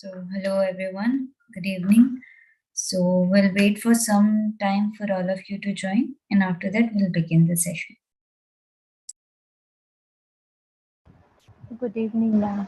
Hello everyone, good evening. We'll wait for some time for all of you to join, and after that, we'll begin the session. Good evening, ma'am.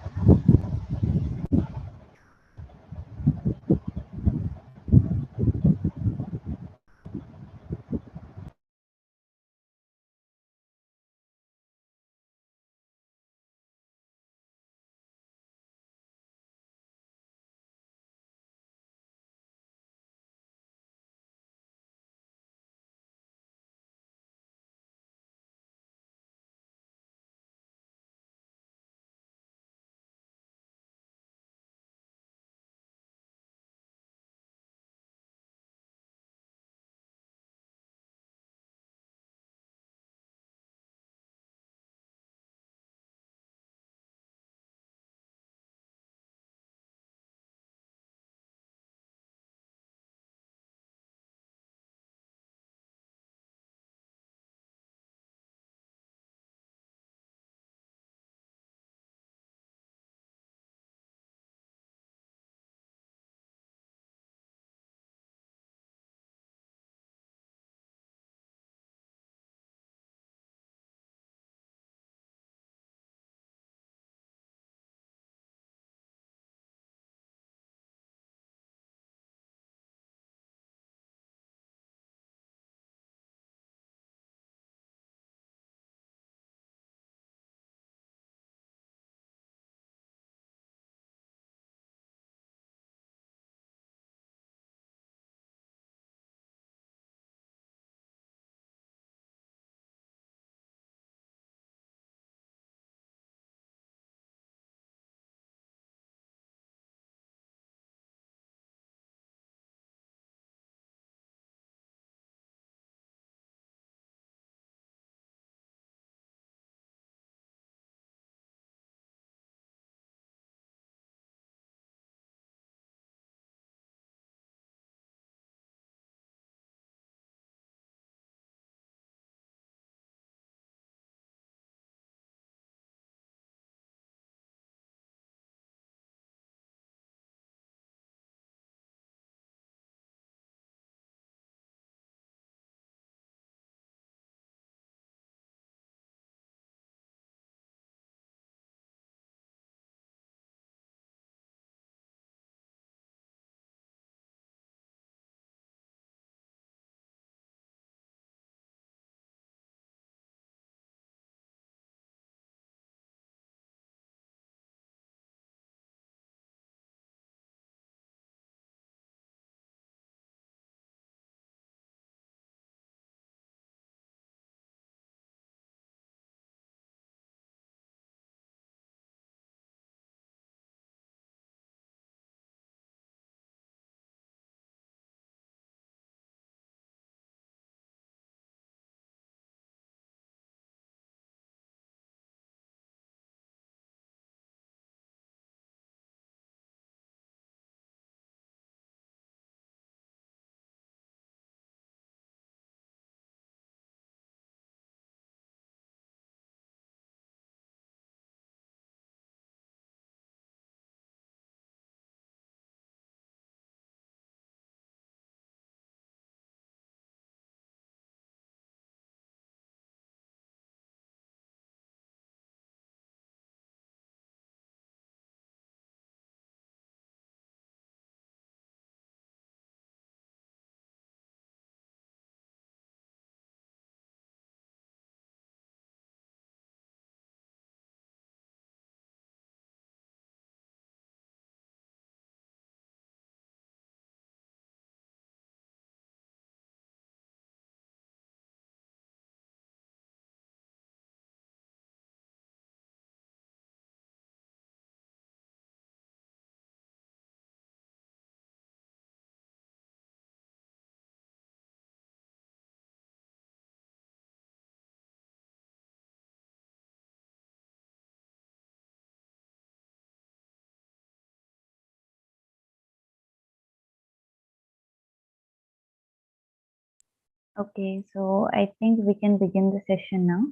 Okay, so I think we can begin the session now.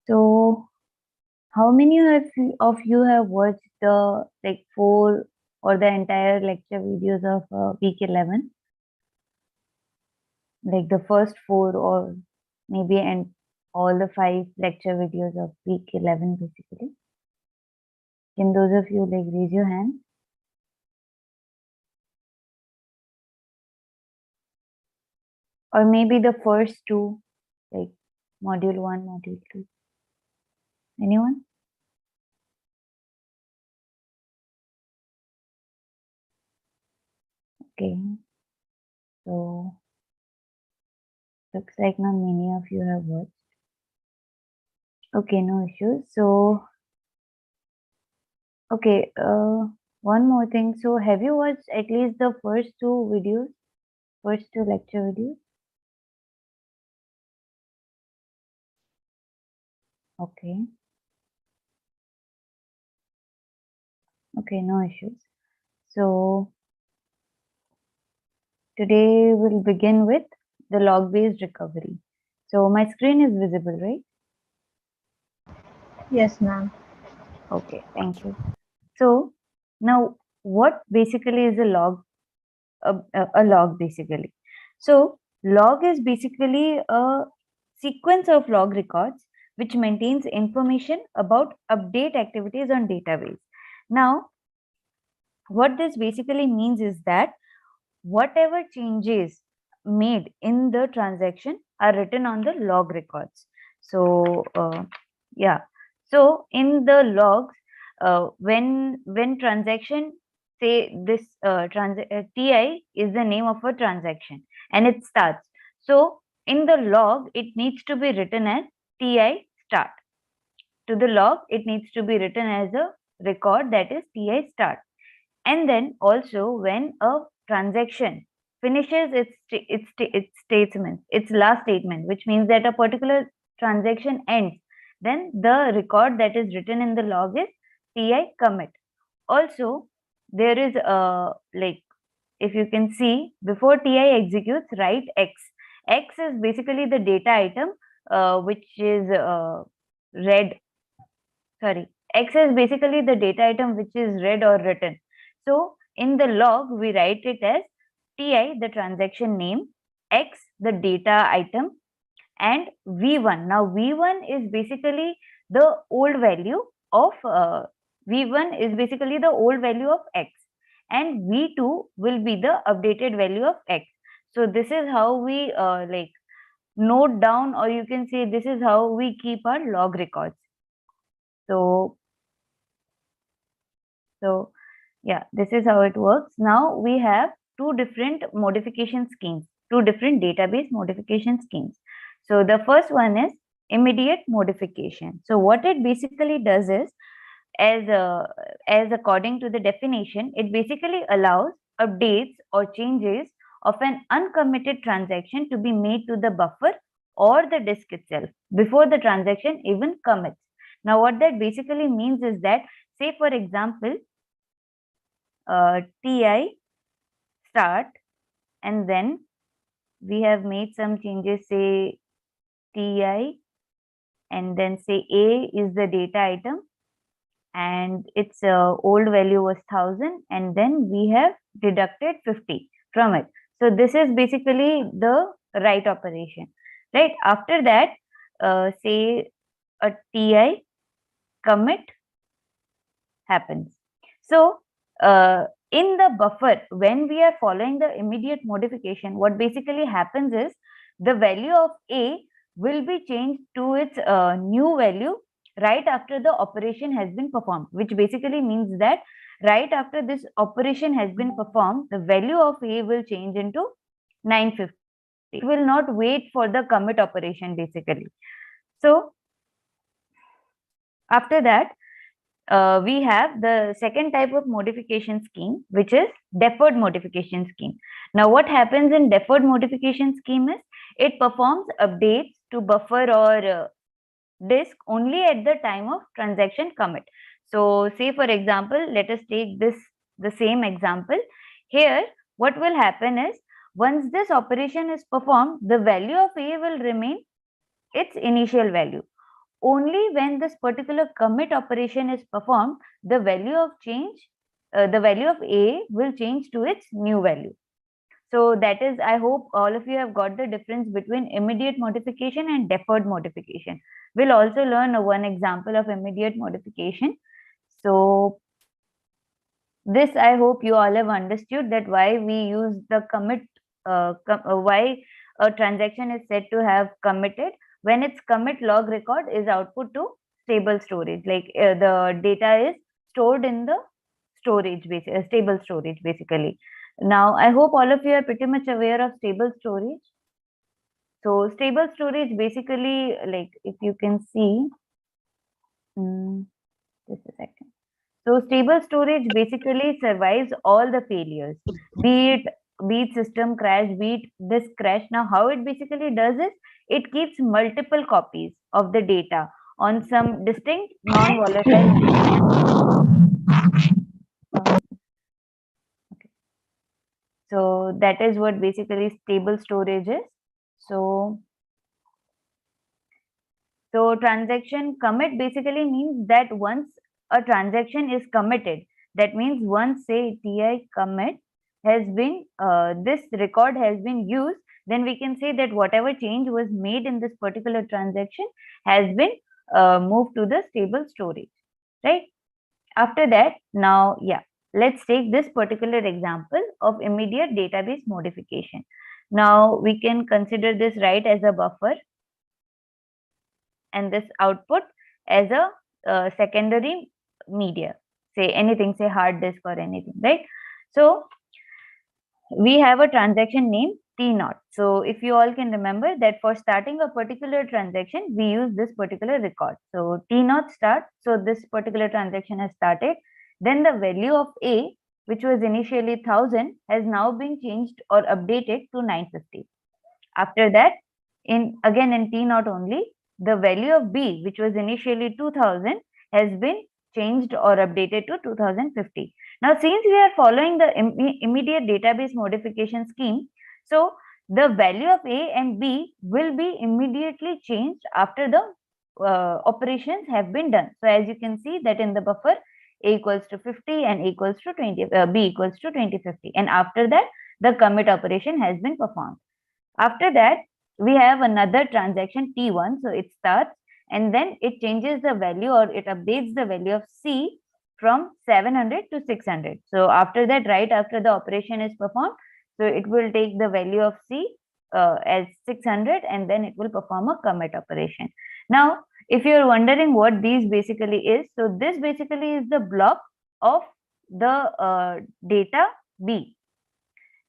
So, how many of you have watched the like 4 or the entire lecture videos of week 11, like the first 4 or maybe and all the 5 lecture videos of week 11 basically? Can those of you like raise your hand? Or maybe the first 2, like module 1, module 2. Anyone? Okay. So looks like not many of you have watched. Okay, no issues. So okay, one more thing. So have you watched at least the first 2 videos? First 2 lecture videos? Okay. Okay, no issues. So today we'll begin with the log-based recovery. So my screen is visible, right? Yes, ma'am. Okay, thank you. So now what basically is a log? A log basically. So log is basically a sequence of log records which maintains information about update activities on database. Now, what this basically means is that whatever changes made in the transaction are written on the log records. So yeah, so in the logs, when transaction, say this ti is the name of a transaction and it starts, so in the log it needs to be written as ti start. To the log it needs to be written as a record, that is ti start. And then also when a transaction finishes its statement, its last statement, which means that a particular transaction ends, then the record that is written in the log is ti commit. Also, there is a like, if you can see, before ti executes, write x. X is basically the data item which is read. Sorry, x is basically the data item which is read or written. So in the log, we write it as ti, the transaction name, x, the data item, and v1. Now v1 is basically the old value of v1 is basically the old value of x, and v2 will be the updated value of x. So this is how we like note down, or you can say this is how we keep our log records. So yeah, this is how it works. Now we have 2 different modification schemes, 2 different database modification schemes. So the first one is immediate modification. So what it basically does is, as according to the definition, it basically allows updates or changes of an uncommitted transaction to be made to the buffer or the disk itself before the transaction even commits. Now what that basically means is that, say for example, ti start, and then we have made some changes, say ti, and then say a is the data item and its old value was 1000, and then we have deducted 50 from it. So this is basically the write operation, right? After that, say a ti commit happens. So in the buffer, when we are following the immediate modification, what basically happens is the value of a will be changed to its new value right after the operation has been performed, which basically means that right after this operation has been performed, the value of a will change into 950. It will not wait for the commit operation basically. So after that, we have the second type of modification scheme, which is deferred modification scheme. Now, what happens in deferred modification scheme is it performs updates to buffer or disk only at the time of transaction commit. So, say for example, let us take the same example. Here, what will happen is once this operation is performed, the value of A will remain its initial value. Only when this particular commit operation is performed, the value of change the value of A will change to its new value. So that is, I hope all of you have got the difference between immediate modification and deferred modification. We'll also learn one example of immediate modification. So this, I hope you all have understood that why we use the commit, why a transaction is said to have committed when its commit log record is output to stable storage, like the data is stored in the storage, stable storage basically. Now, I hope all of you are pretty much aware of stable storage. So stable storage basically, like if you can see, just a second. So stable storage basically survives all the failures, be it system crash, be it disk crash. Now, how it basically does is it keeps multiple copies of the data on some distinct non-volatile. Okay. So that is what basically stable storage is. So transaction commit basically means that once a transaction is committed, that means once say ti commit has been, this record has been used, then we can say that whatever change was made in this particular transaction has been moved to the stable storage, right? After that, now, yeah, let's take this particular example of immediate database modification. Now we can consider this right as a buffer and this output as a secondary media, say anything, say hard disk or anything, right? So we have a transaction name T0. So if you all can remember that for starting a particular transaction, we use this particular record. So T0 start. So this particular transaction has started. Then the value of A, which was initially 1000, has now been changed or updated to 950. After that, again in T0 only, the value of B, which was initially 2000, has been changed or updated to 2050. Now, since we are following the immediate database modification scheme, so the value of A and B will be immediately changed after the operations have been done. So as you can see that in the buffer, A equals to 50 and A equals to 20, B equals to 2050. And after that, the commit operation has been performed. After that, we have another transaction T1. So it starts and then it changes the value or it updates the value of C from 700 to 600. So after that, right after the operation is performed, so it will take the value of C as 600 and then it will perform a commit operation. Now, if you're wondering what these basically is, so this basically is the block of the data B.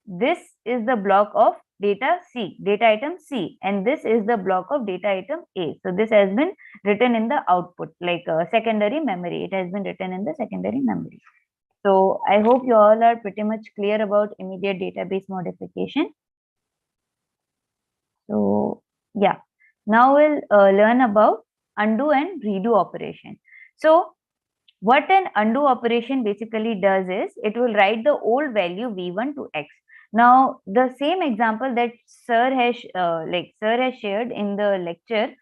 This is the block of data C, data item C, and this is the block of data item A. So this has been written in the output, like secondary memory. It has been written in the secondary memory. So I hope you all are pretty much clear about immediate database modification. So yeah, now we'll learn about undo and redo operation. So what an undo operation basically does is it will write the old value v1 to x. Now the same example that sir has shared in the lecture,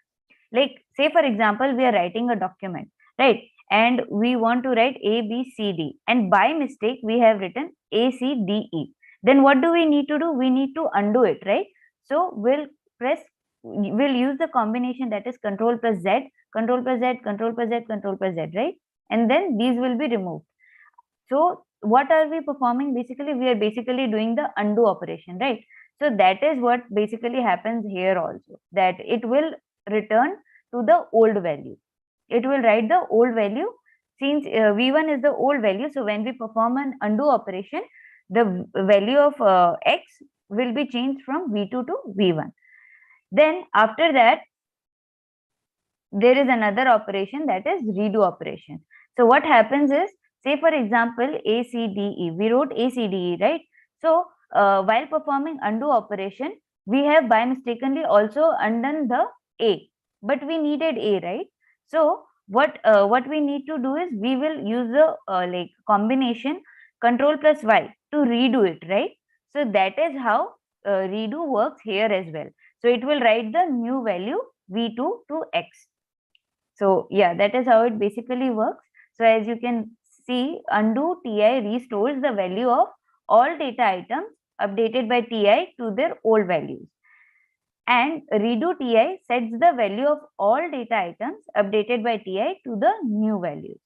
like say for example we are writing a document, right, and we want to write a b c d and by mistake we have written a c d e. Then what do we need to do? We need to undo it, right? So we'll use the combination that is control plus z, control plus z, control plus z, control plus z, right? And then these will be removed. So what are we performing? Basically, we are basically doing the undo operation, right? So that is what basically happens here also, that it will return to the old value. It will write the old value since v1 is the old value. So when we perform an undo operation, the value of x will be changed from v2 to v1. Then after that, there is another operation that is redo operation. So what happens is, say for example, A, C, D, E. We wrote A, C, D, E, right? So while performing undo operation, we have by mistakenly also undone the A, but we needed A, right? So what we need to do is we will use the combination control plus Y to redo it, right? So that is how redo works here as well. So it will write the new value v2 to x. So yeah, that is how it basically works. So as you can see, undo Ti restores the value of all data items updated by Ti to their old values. And redo Ti sets the value of all data items updated by Ti to the new values.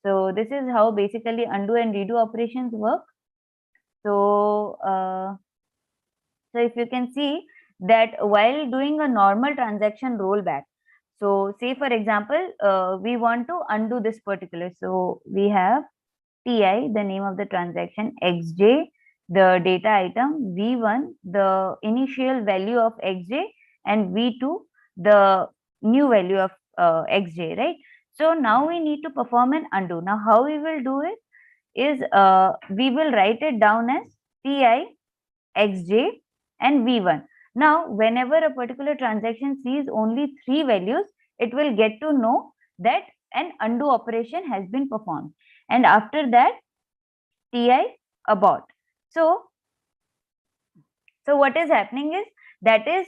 So this is how basically undo and redo operations work. So, so if you can see that while doing a normal transaction rollback, so say for example, we want to undo this particular. So we have Ti, the name of the transaction, xj, the data item, v1, the initial value of xj, and v2, the new value of xj, right? So now we need to perform an undo. Now how we will do it is we will write it down as Ti, xj, and v1. Now whenever a particular transaction sees only 3 values, it will get to know that an undo operation has been performed. And after that, Ti abort. So what is happening is that is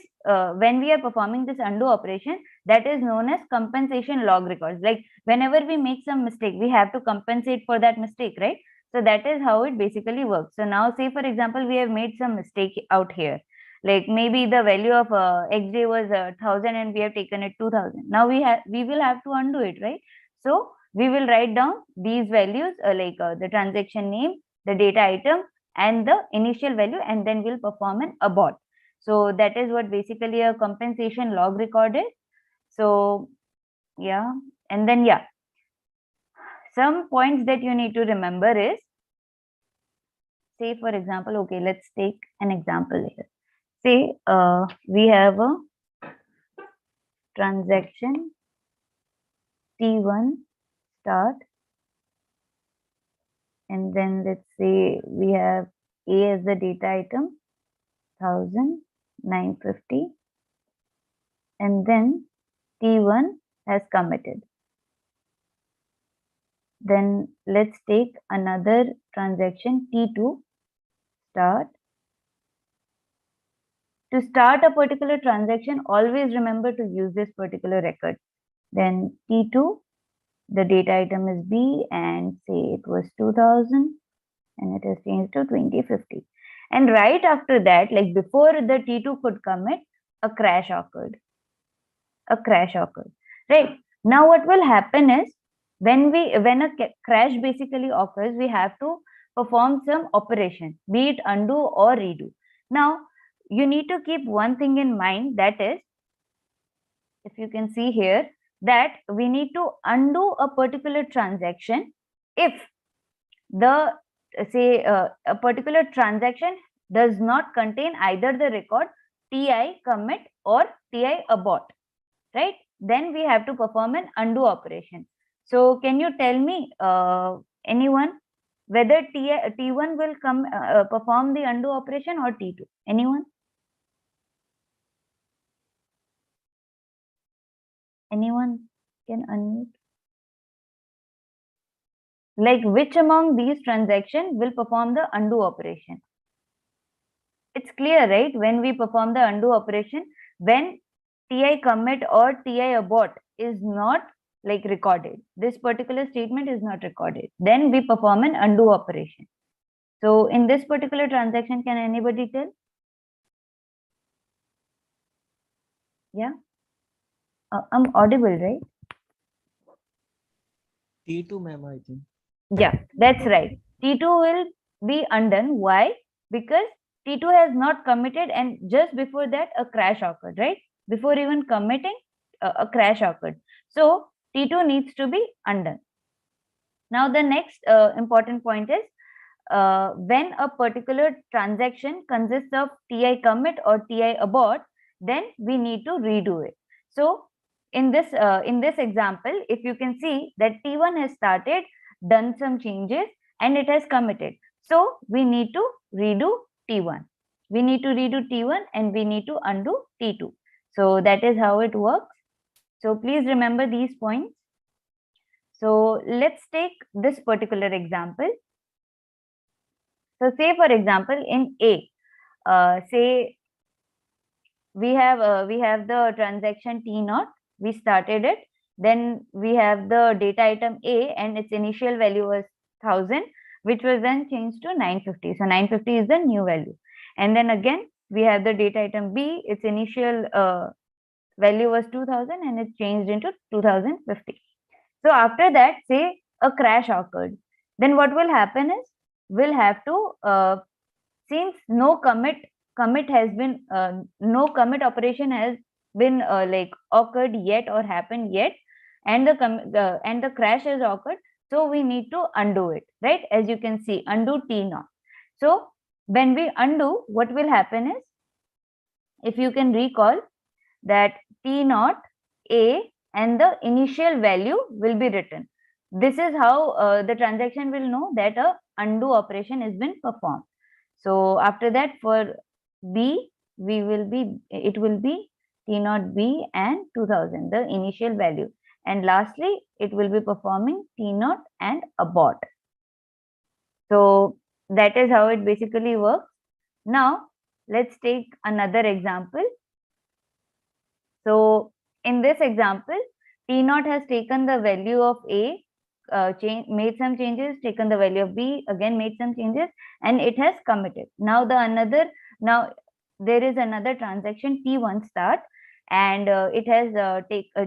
when we are performing this undo operation, that is known as compensation log records. Like whenever we make some mistake, we have to compensate for that mistake, right? So that is how it basically works. So now say for example, we have made some mistake out here. Like maybe the value of xj was 1000 and we have taken it 2000. Now we will have to undo it, right? So we will write down these values like the transaction name, the data item, and the initial value, and then we'll perform an abort. So that is what basically a compensation log record is. So yeah, and then yeah, some points that you need to remember is, say for example, okay, let's take an example here. Say we have a transaction T1 start, and then let's say we have A as the data item, 1950, and then T1 has committed. Then let's take another transaction T2 start. To start a particular transaction, always remember to use this particular record. Then T2, the data item is B, and say it was 2000 and it has changed to 2050. And right after that, like before the T2 could commit, a crash occurred. A crash occurred. Right? Now what will happen is, when a crash basically occurs, we have to perform some operation, be it undo or redo. Now you need to keep one thing in mind, that is, if you can see here, that we need to undo a particular transaction if the say a particular transaction does not contain either the record Ti commit or Ti abort, right? Then we have to perform an undo operation. So can you tell me, anyone, whether T1 will come perform the undo operation or T2? Anyone? Anyone can unmute? Like which among these transactions will perform the undo operation? It's clear, right? When we perform the undo operation, when Ti commit or Ti abort is not like recorded, this particular statement is not recorded, then we perform an undo operation. So in this particular transaction, can anybody tell? Yeah, I'm audible, right? T2, ma'am, I think. Yeah, that's right. T2 will be undone. Why? Because T2 has not committed, and just before that a crash occurred, right? Before even committing, a crash occurred. So T2 needs to be undone. Now the next important point is, when a particular transaction consists of Ti commit or Ti abort, then we need to redo it. So in this example, if you can see that T1 has started, done some changes, and it has committed. So we need to redo T1. We need to redo T1 and we need to undo T2. So that is how it works. So please remember these points. So let's take this particular example. So say for example in A, say we have the transaction T0, we started it, then we have the data item A and its initial value was 1000, which was then changed to 950. So 950 is the new value. And then again, we have the data item B. Its initial value was 2000 and it changed into 2050. So after that, say a crash occurred, then what will happen is we'll have to, since no commit operation has been like occurred yet or happened yet, and the crash has occurred, so we need to undo it, right? As you can see, undo T0. So when we undo, what will happen is, if you can recall, that T0 A and the initial value will be written. This is how the transaction will know that a undo operation has been performed. So after that, for B, it will be T0 B and 2000, the initial value. And lastly, it will be performing T0 and abort. So that is how it basically works. Now, let's take another example. So in this example, T0 has taken the value of A, made some changes, taken the value of B, again made some changes, and it has committed. Now there is another transaction T1 start, and it has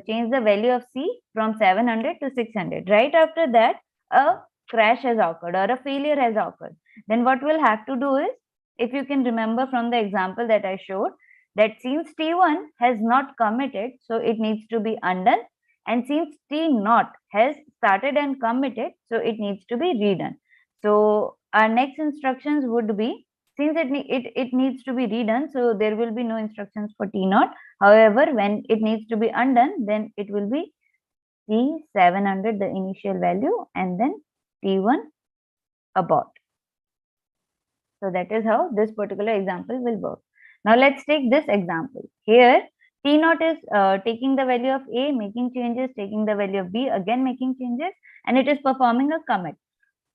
changed the value of C from 700 to 600. Right after that, a crash has occurred or a failure has occurred. Then what we'll have to do is, if you can remember from the example that I showed, that since T1 has not committed, so it needs to be undone, and since T0 has started and committed, so it needs to be redone. So our next instructions would be, since it needs to be redone, so there will be no instructions for T0. However, when it needs to be undone, then it will be T700, the initial value, and then T1 abort. So that is how this particular example will work. Now let's take this example. Here, T0 is taking the value of A, making changes, taking the value of B, again making changes, and it is performing a commit.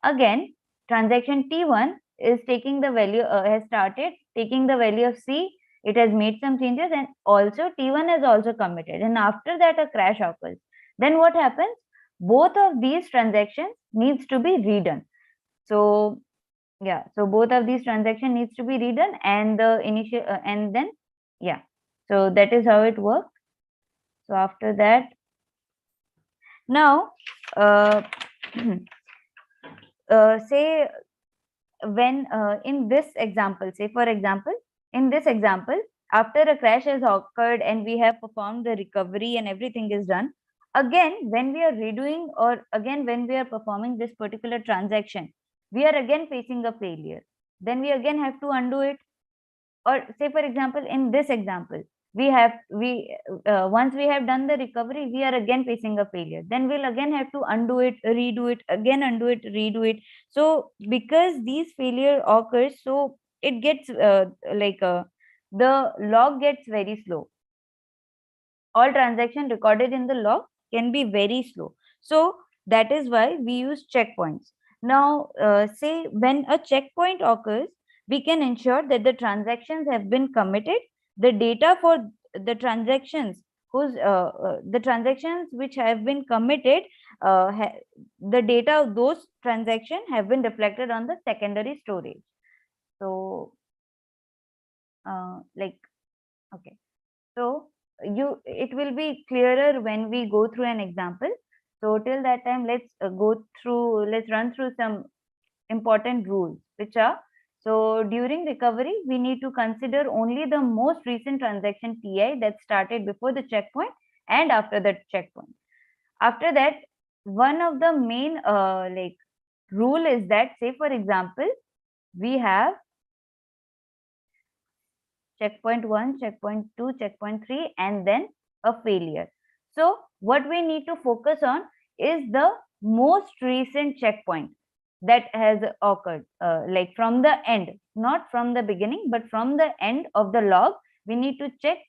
Again, transaction T1 is taking the value, has started taking the value of C, it has made some changes, and also T1 has also committed. And after that, a crash occurs. Then what happens? Both of these transactions needs to be redone. So yeah, so both of these transaction needs to be redone, and the initial and then so that is how it works. So after that, now say when in this example, say for example, in this example, after a crash has occurred and we have performed the recovery and everything is done, again when we are redoing, or again when we are performing this particular transaction, we are again facing a failure. Then we again have to undo it. Or say for example, in this example, once we have done the recovery, we are again facing a failure. Then we'll again have to undo it, redo it, again undo it, redo it. So because these failure occurs, so it gets the log gets very slow. All transaction recorded in the log can be very slow. So that is why we use checkpoints. Now, say when a checkpoint occurs, we can ensure that the transactions have been committed. The data for the transactions the transactions which have been committed, the data of those transactions have been reflected on the secondary storage. So, okay. So it will be clearer when we go through an example. So till that time, let's run through some important rules, which are, so during recovery, we need to consider only the most recent transaction TI that started before the checkpoint and after the checkpoint. After that, one of the main rule is that, say for example, we have checkpoint 1, checkpoint 2, checkpoint 3, and then a failure. So what we need to focus on is the most recent checkpoint that has occurred, like from the end, not from the beginning, but from the end of the log. We need to check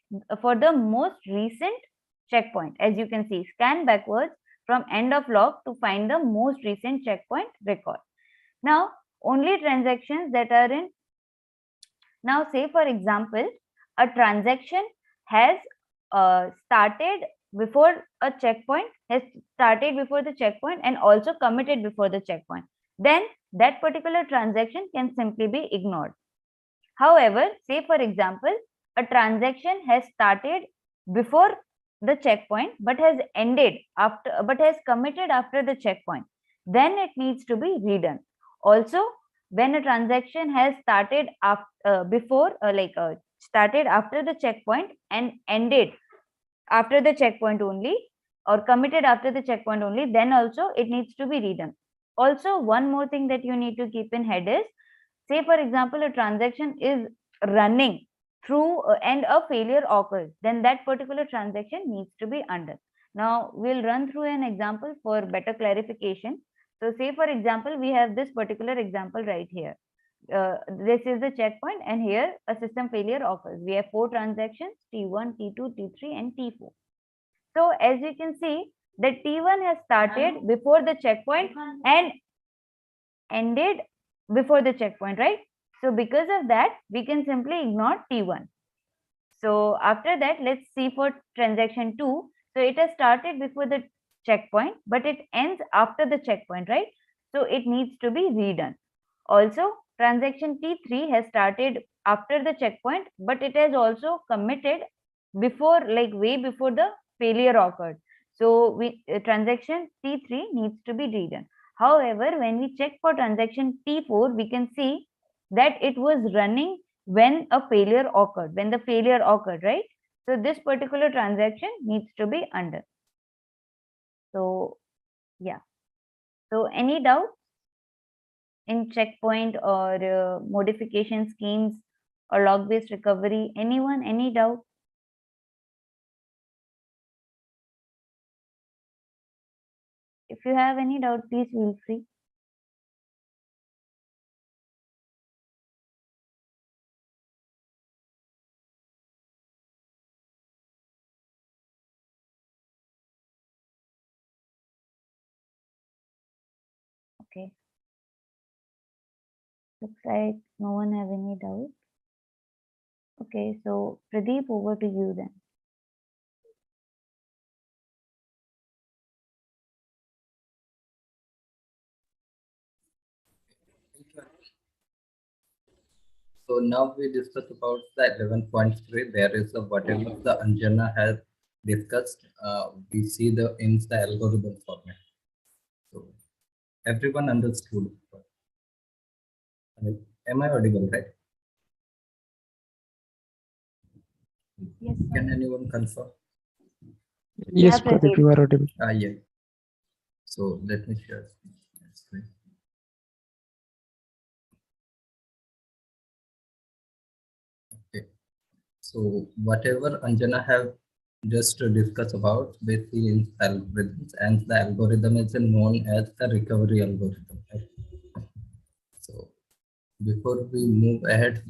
for the most recent checkpoint. As you can see, scan backwards from end of log to find the most recent checkpoint record. Now, only transactions that are in, now say for example, a transaction has started before a checkpoint, has started before the checkpoint, and also committed before the checkpoint. then that particular transaction can simply be ignored. However, say for example, a transaction has started before the checkpoint but has ended after, but has committed after the checkpoint, then it needs to be redone. Also, when a transaction has started after, started after the checkpoint and ended after the checkpoint only, or committed after the checkpoint only, then also it needs to be redone. Also, one more thing that you need to keep in head is, say for example, a transaction is running through and a failure occurs, then that particular transaction needs to be undone. Now we'll run through an example for better clarification. So say for example, we have this particular example right here. This is the checkpoint, and here a system failure occurs. We have 4 transactions, T1, T2, T3 and T4. So as you can see that T1 has started before the checkpoint and ended before the checkpoint, right? So because of that, we can simply ignore T1. So after that, let's see for transaction 2. So it has started before the checkpoint, but it ends after the checkpoint, right? So it needs to be redone. Also, transaction T3 has started after the checkpoint, but it has also committed before, like way before the failure occurred. So transaction T3 needs to be redone. However, when we check for transaction T4, we can see that it was running when a failure occurred, when the failure occurred, right? So this particular transaction needs to be undone. So yeah. So any doubt in checkpoint or modification schemes or log-based recovery? Anyone, any doubt? If you have any doubt, please feel free. Okay. Looks like no one have any doubt. Okay, so Pradeep, over to you then. So now we discuss about the 11.3. There is a whatever the Anjana has discussed. We see the in the algorithm format. So everyone understood. Am I audible, right? Yes, Can anyone confirm? Yes, Pradeep. Pradeep, you are audible. Yeah. So let me share screen. Okay. So whatever Anjana have just to discuss about basically in algorithms, and the algorithm is known as the recovery algorithm. Right? So before we move ahead,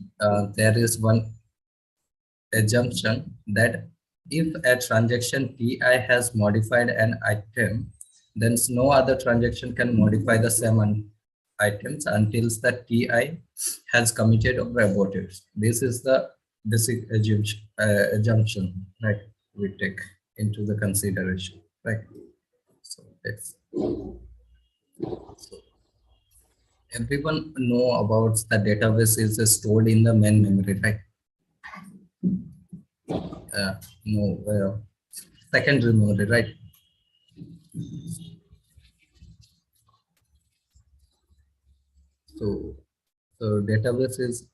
there is one assumption that if a transaction TI has modified an item, then no other transaction can modify the same items until the TI has committed or aborted. This is the basic assumption, right? We take into the consideration, right? So let's. So everyone know about the database is stored in the main memory, right? No, secondary memory, right? So, database is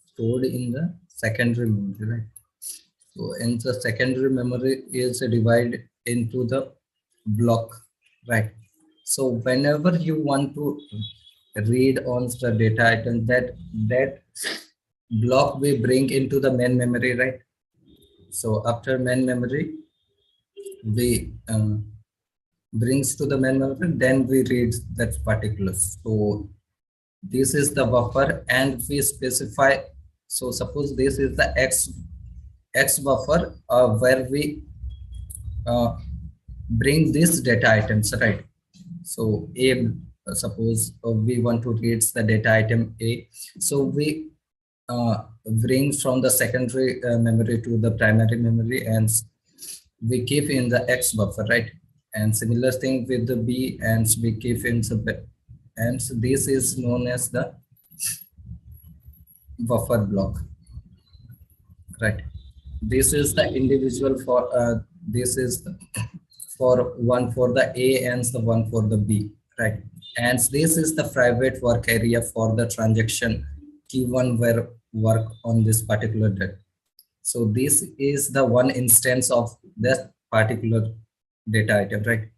stored in the secondary memory, right? So, and the secondary memory is divided into the block, right? So, whenever you want to read on the data item, that block we bring into the main memory, right? So, after main memory, we brings to the main memory, then we read that particular. So this is the buffer, and we specify. So suppose this is the x buffer where we bring these data items, right? So a suppose we want to read the data item A, so we bring from the secondary memory to the primary memory, and we keep in the x buffer, right? And similar thing with the B, and we keep in the, and this is known as the buffer block, right? This is the individual for this is for one for the A and the one for the B, right? And this is the private work area for the transaction T1 where work on this particular date. So this is the one instance of that particular data item, right?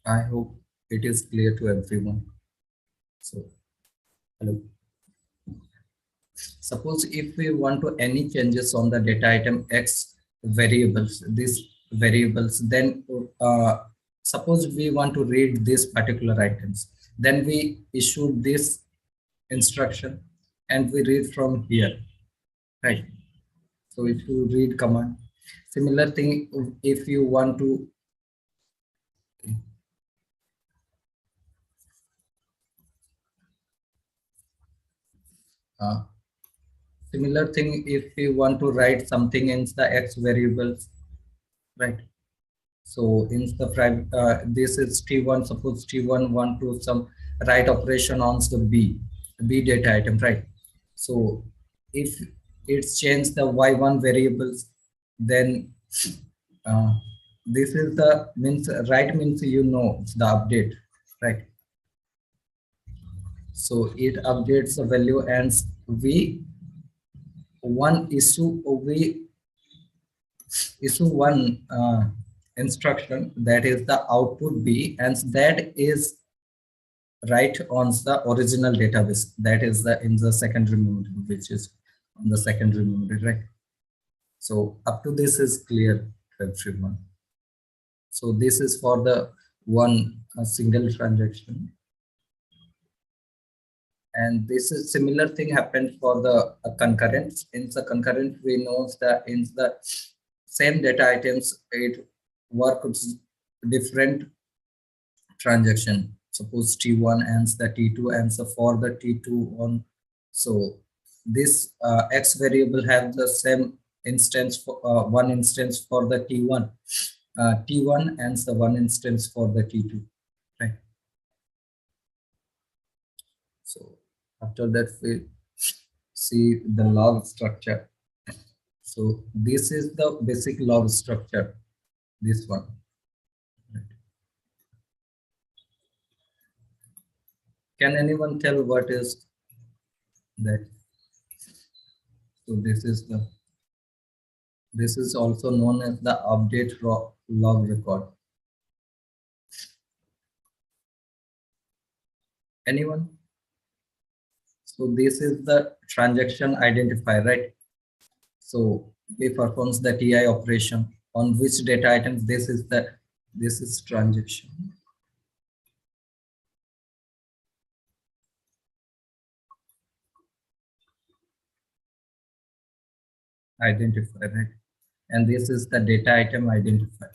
I hope it is clear to everyone. So, hello. Suppose if we want to any changes on the data item X variables, these variables, then suppose we want to read these particular items, then we issue this instruction and we read from here, right? So if you read command, similar thing if you want to similar thing if we want to write something in the X variables, right? So in the private, this is T1, suppose T1 want to some write operation on the B data item, right? So if it's changed the Y1 variables, then this is the means right means you know it's the update, right? So it updates the value and we issue one instruction that is the output B, and that is right on the original database, that is the in the secondary memory, which is on the secondary memory, right? So up to this is clear to everyone. So this is for the one single transaction, and this is similar thing happened for the concurrent. In the concurrent, we know that in the same data items it works different transaction. Suppose T1 and the T2 and so for the T2 on. So this X variable have the same instance for one instance for the T1 and the one instance for the T2, right? So after that we see the log structure. So this is the basic log structure, this one. Right. Can anyone tell what is that? So this is also known as the update log record. Anyone? So this is the transaction identifier, right? So it performs the TI operation on which data items. This is transaction identifier, right? And this is the data item identifier.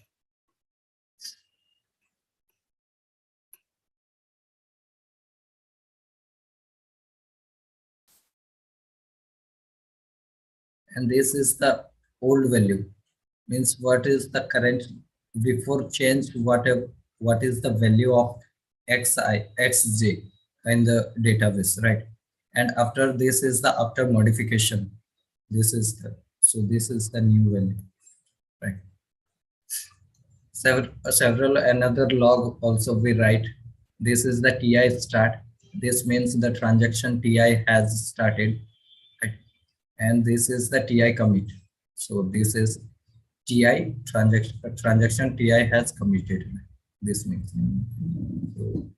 And this is the old value, means what is the current before change, what is the value of xj in the database, right? And after this is the after modification, this is the new value, right? Several another log also we write. This is the TI start. This means the transaction TI has started, right? And this is the TI commit. So this is TI transaction TI has committed. This means. So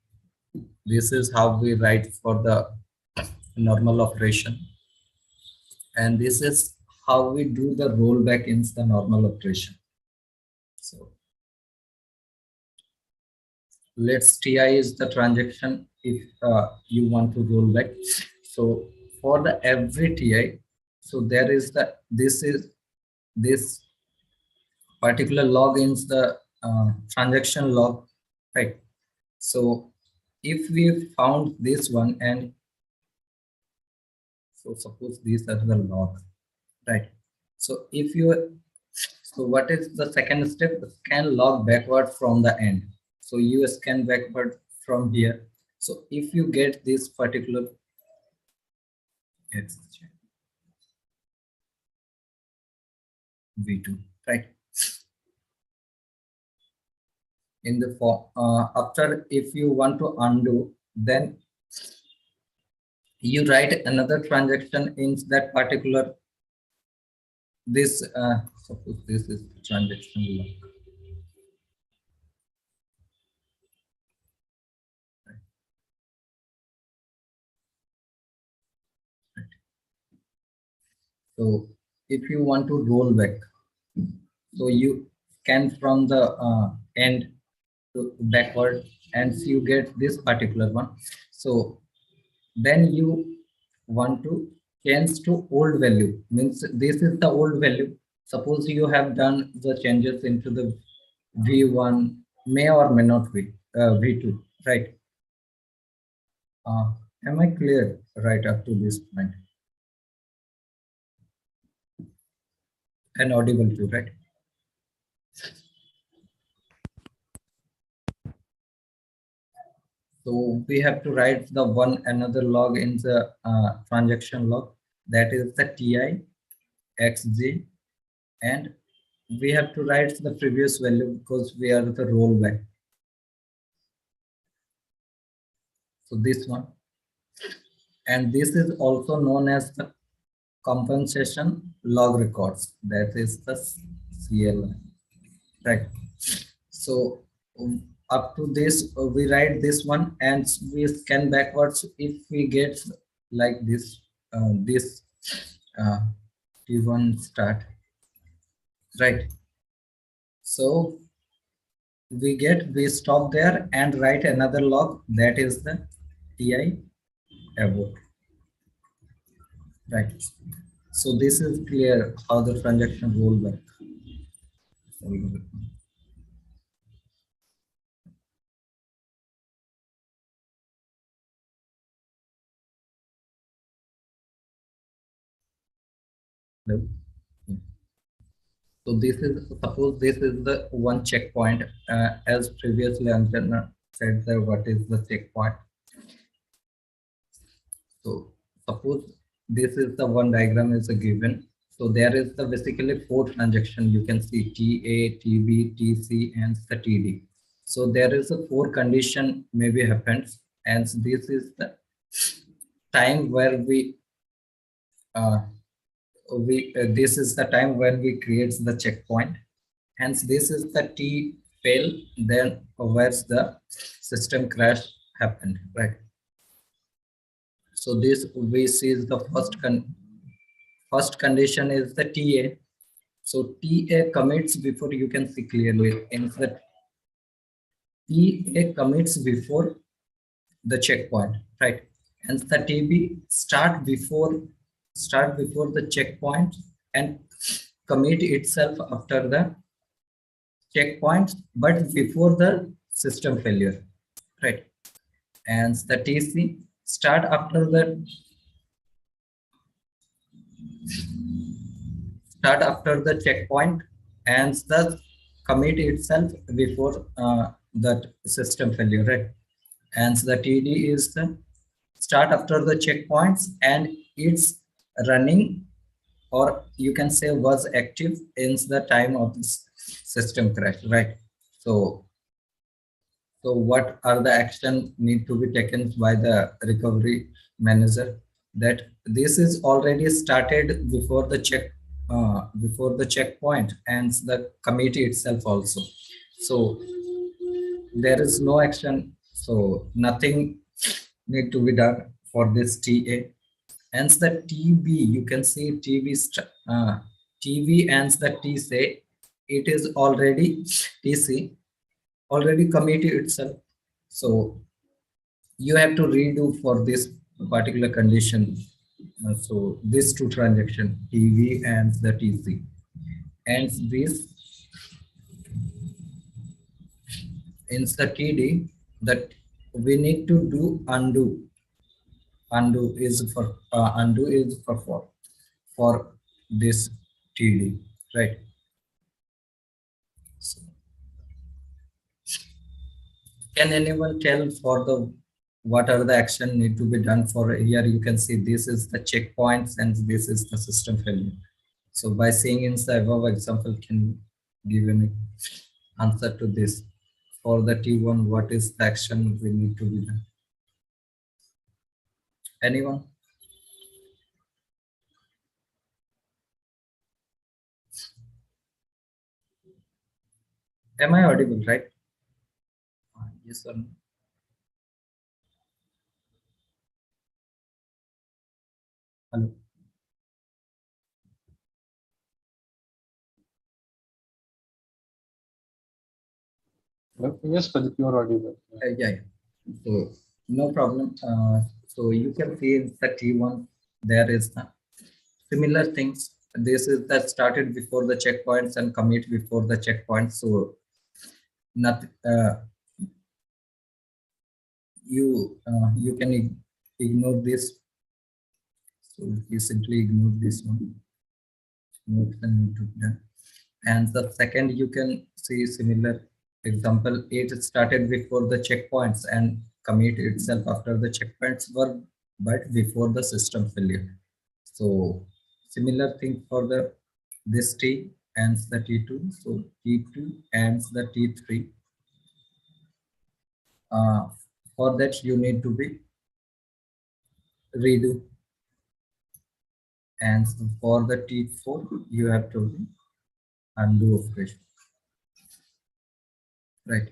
this is how we write for the normal operation, and this is how we do the rollback in the normal operation. So let's TI is the transaction if you want to roll back. So for the every TI, so there is this particular log in the transaction log, right? So if we found this one, and so suppose these are the log, right? So if you So what is the second step? Scan log backward from the end. So you scan backward from here. So if you get this particular V2, right? In the form, after if you want to undo, then you write another transaction in that particular this suppose this is transaction log. So if you want to roll back, so you scan from the end to backward and you get this particular one. So then you want to change to old value, means this is the old value. Suppose you have done the changes into the V1, may or may not be V2, right? Am I clear right up to this point? And audible too, right? So we have to write the one another log in the transaction log, that is the TI XG, and we have to write the previous value because we are the rollback. So this one, and this is also known as the compensation log records, that is the CLI, right? So up to this we write this one and we scan backwards. If we get like this this T1 start, right? So we stop there and write another log, that is the TI abort, right? So this is clear how the transaction roll back. Hello? So this is, suppose this is the one checkpoint, as previously Anjana said that what is the checkpoint. So suppose this is the one diagram is a given. So there is the basically 4 transaction, you can see TA, TB, TC and the TD. So there is a 4 condition maybe happens, and this is the time where this is the time when we create the checkpoint. Hence this is the T fail, then where's the system crash happened, right? So this we see is the first condition is the TA. So TA commits before, you can see clearly in the TA commits before the checkpoint, right? And the TB start before the checkpoint and commit itself after the checkpoint, but before the system failure, right? And the TC start after the checkpoint and the commit itself before that system failure, right? And the TD is the start after the checkpoints and it's running, or you can say was active in the time of this system crash, right? So what are the action need to be taken by the recovery manager? That this is already started before the checkpoint and the committee itself also. So there is no action, so nothing need to be done for this TA. And the TB, you can see TB and the TC, it is already TC already committed itself. So you have to redo for this particular condition. So these 2 transaction, TB and the TC, and this in the TD, that we need to do undo. Undo is for for this TD, right? Can anyone tell for the what are the action need to be done for here? You can see this is the checkpoints and this is the system failure. So by seeing in the above example, can you give any answer to this? For the T1, what is the action we need to be done? Anyone? Am I audible, right? Yes or no? Hello. Yes, Pradeep, you are audible. Yeah. So no problem. So you can see in the T1 there is the similar things. This is that started before the checkpoints and commit before the checkpoints. So nothing. You can ignore this. So you simply ignore this one. And the second you can see similar example. It started before the checkpoints and commit itself after the checkpoints were, but before the system failure. So similar thing for the this T ends the T2. So T2 ends the T3. For that you need to be redo, and for the T4 you have to be undo operation, right?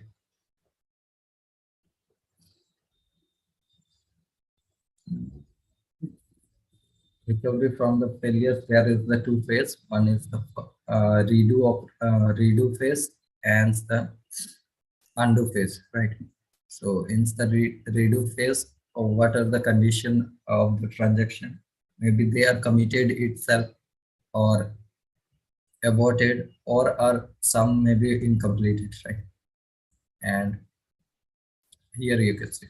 Recovery from the failures, there is the two phase. One is the redo phase and the undo phase, right? So in the redo phase, what are the condition of the transaction? Maybe they are committed itself or aborted, or are some maybe incomplete, right? And here you can see.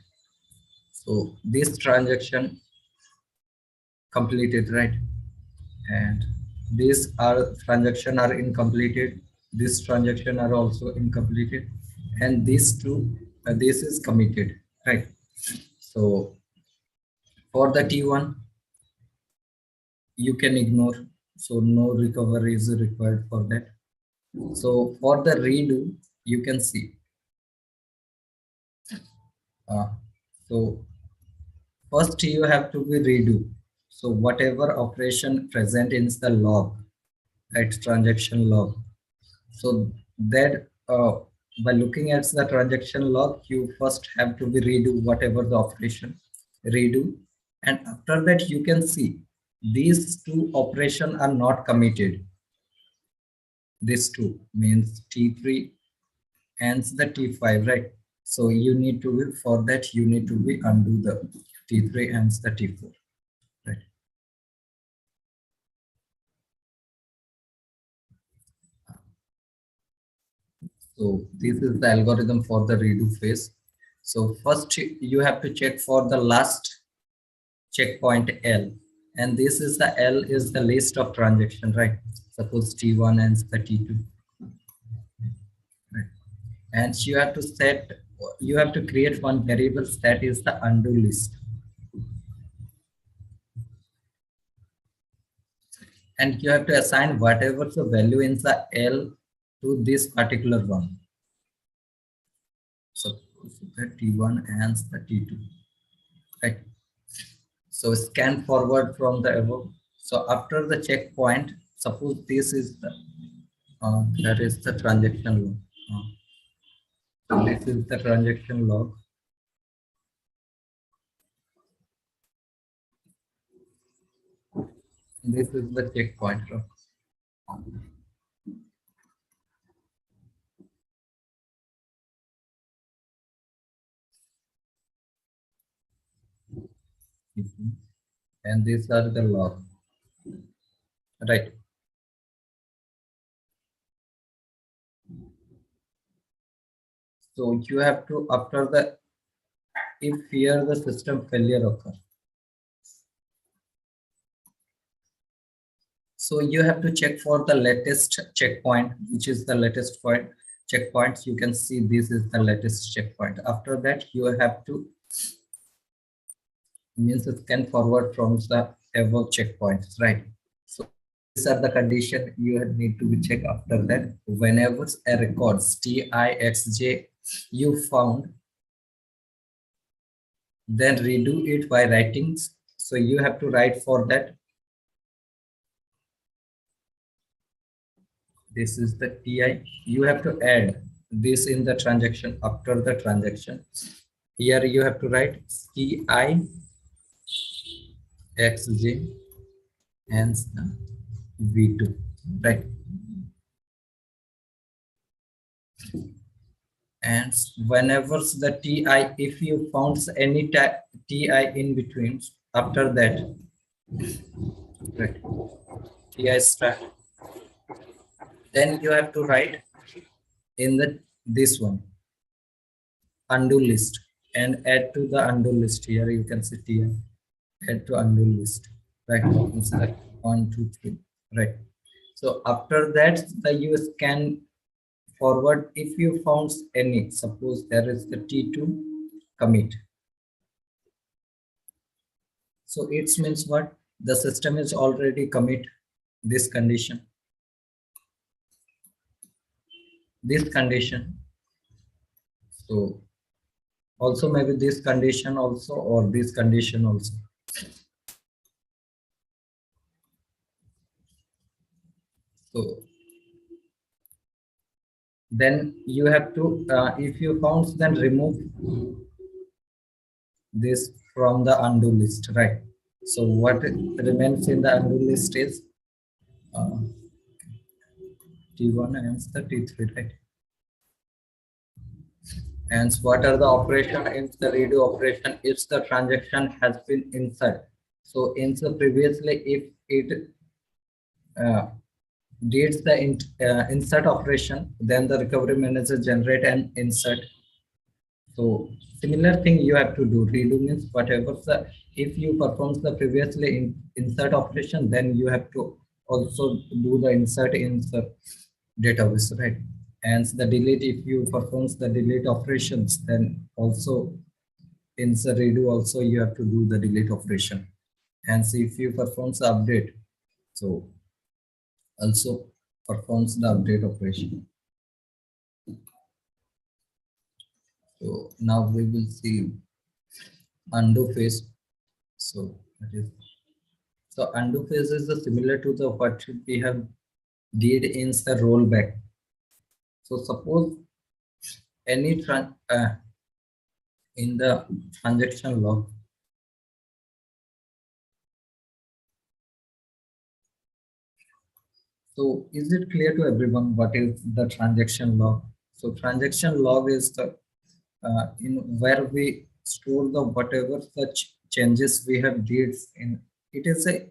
So this transaction completed, right? And these are transaction are incompleted. This transaction are also incompleted, and these two, this is committed, right? So for the T1, you can ignore. So no recovery is required for that. So for the redo, you can see. So first you have to be redo. So whatever operation present in the log, right, transaction log. So that by looking at the transaction log, you first have to be redo whatever the operation, redo, and after that you can see these two operations are not committed. This two means T3 and the T5, right? So you need to be, for that you need to be undo the T3 and the T4, right? So this is the algorithm for the redo phase. So first you have to check for the last checkpoint L, and this is the L is the list of transaction, right? Suppose T1 and the T2, right? And you have to set, you have to create one variable that is the undo list, and you have to assign whatever the value in the L to this particular one. Suppose the T1 and the T2, right? So scan forward from the above. So after the checkpoint, suppose this is the that is the transaction log. So this is the transaction log. This is the checkpoint log. And these are the log, right? So you have to, after the, if here the system failure occurs, so you have to check for the latest checkpoint, which is the latest point. checkpoints, you can see this is the latest checkpoint. After that, you have to scan forward from the above checkpoints, right? So these are the condition you need to be checked. After that, whenever a records TIXJ you found, then redo it by writing. So you have to write for that. This is the TI. You have to add this in the transaction. After the transaction, here you have to write TIXJ and V2, right? And whenever the TI, if you found any TI in between, after that, right, TI start, then you have to write in the this one undo list and add to the undo list. Here you can see TI, add to undo list, right? It's like 1 2 3, right? So after that, the you scan forward if you found any. Suppose there is the T2 commit. So it means what? The system is already commit this condition. This condition. So also maybe this condition also, or this condition also. So then you have to, if you found, then remove this from the undo list, right? So what remains in the undo list is T1 and the T3, right? And what are the operation in the redo operation if the transaction has been insert? So in the previously, if it did the insert operation, then the recovery manager generate an insert. So similar thing you have to do. Redo means whatever the, if you perform the previously insert operation, then you have to also do the insert in the database, right? And the delete, if you perform the delete operations, then also in the redo also you have to do the delete operation. And see if you perform the update, so also performs the update operation. So now we will see undo phase. So that is, so undo phase is similar to the what we have did in the rollback. So suppose any in the transaction log, so is it clear to everyone what is the transaction log? So transaction log is the in where we store the whatever such changes we have did in. It is a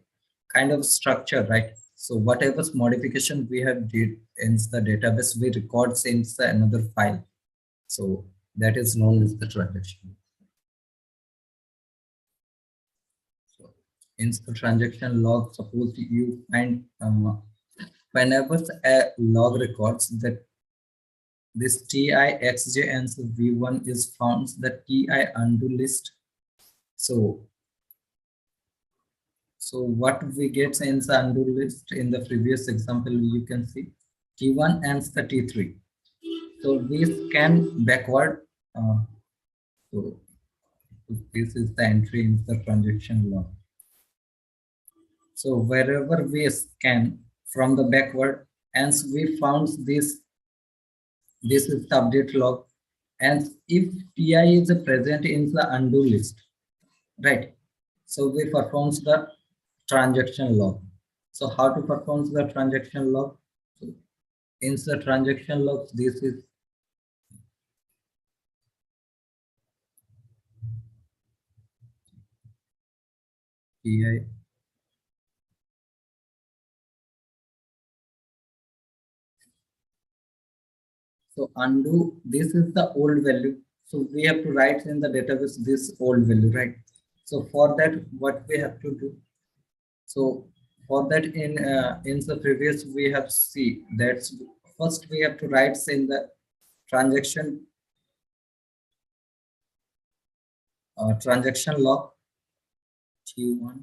kind of structure, right? So whatever modification we have did in the database, we record in another file. So that is known as the transaction. So in the transaction log, suppose you find whenever a log records that this TIXJ and V1 is found the TI undo list. So what we get in the undo list in the previous example, you can see T1 and the T3. So we scan backward. So this is the entry in the transaction log. So wherever we scan from the backward, and we found this is the update log, and if TI is present in the undo list, right? So we perform the transaction log. So how to perform the transaction log? So in the transaction log, this is TI. So undo, this is the old value. So we have to write in the database this old value, right? So for that, what we have to do? So for that, in the previous we have see that first we have to write in the transaction transaction log T1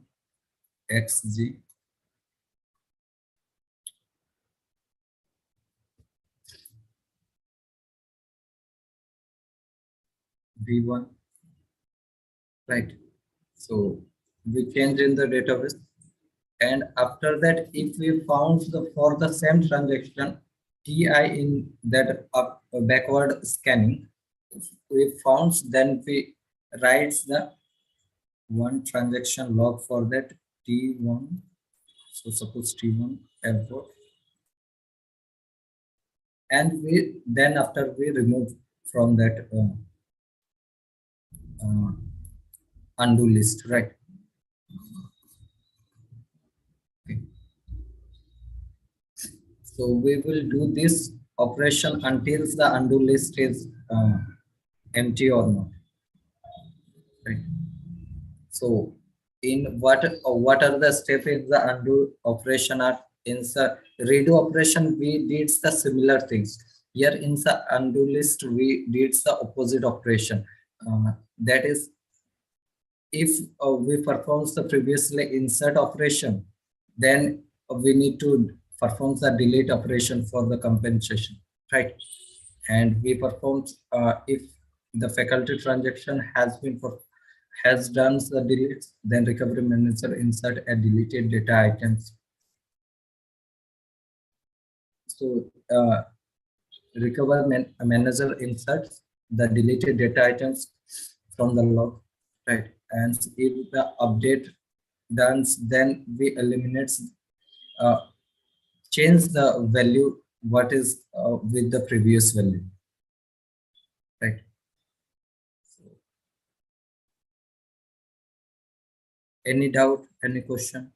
XG V1, right? So we change in the database, and after that, if we found the for the same transaction Ti in that backward scanning, if we found, then we writes the one transaction log for that T1. So suppose T1 F4, and we then after we remove from that undo list, right? Okay. So we will do this operation until the undo list is empty or not, right? So in what are the steps in the undo operation are in the redo operation we did the similar things. Here in the undo list we did the opposite operation. That is, if we perform the previously insert operation, then we need to perform the delete operation for the compensation, right? And we perform if the faculty transaction has done the deletes, then recovery manager insert a deleted data items. So manager inserts the deleted data items from the log, right? And if the update done, then we eliminate uh, change the value what is with the previous value, right? So, any doubt, any question?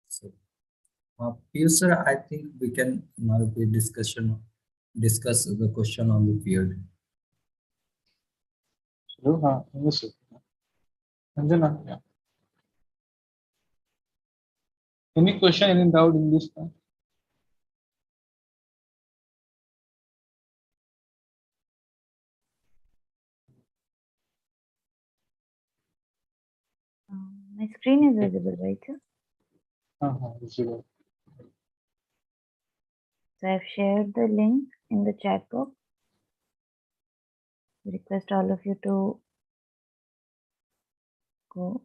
So, Piyush sir, I think we can now be discuss the question on the field. Hello, yes, sir. Anjana, yeah. Any question, any doubt in this? My screen is visible, right, sir? Visible. So I've shared the link in the chat box. I request all of you to go.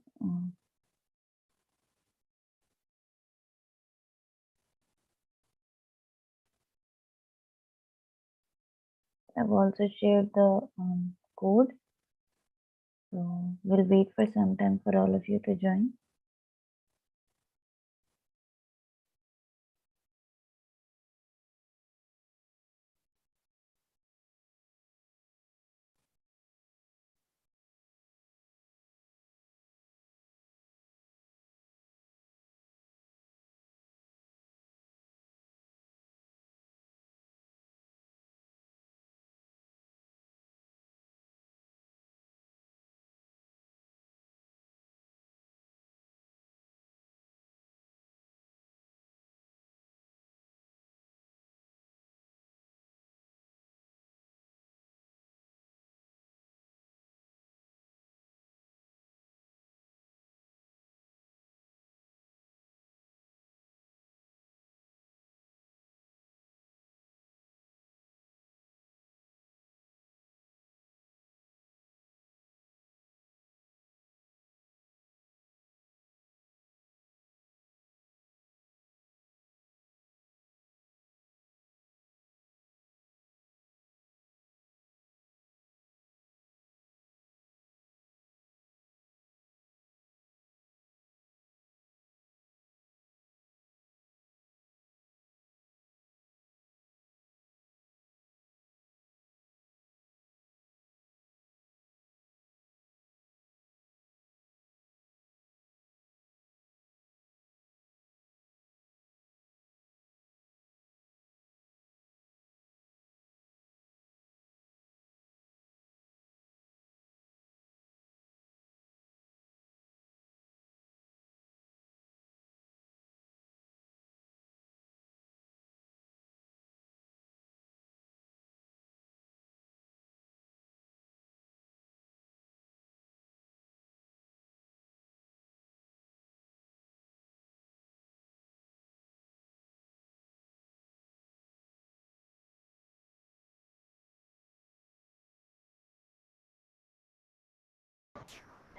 I've also shared the code. So we'll wait for some time for all of you to join.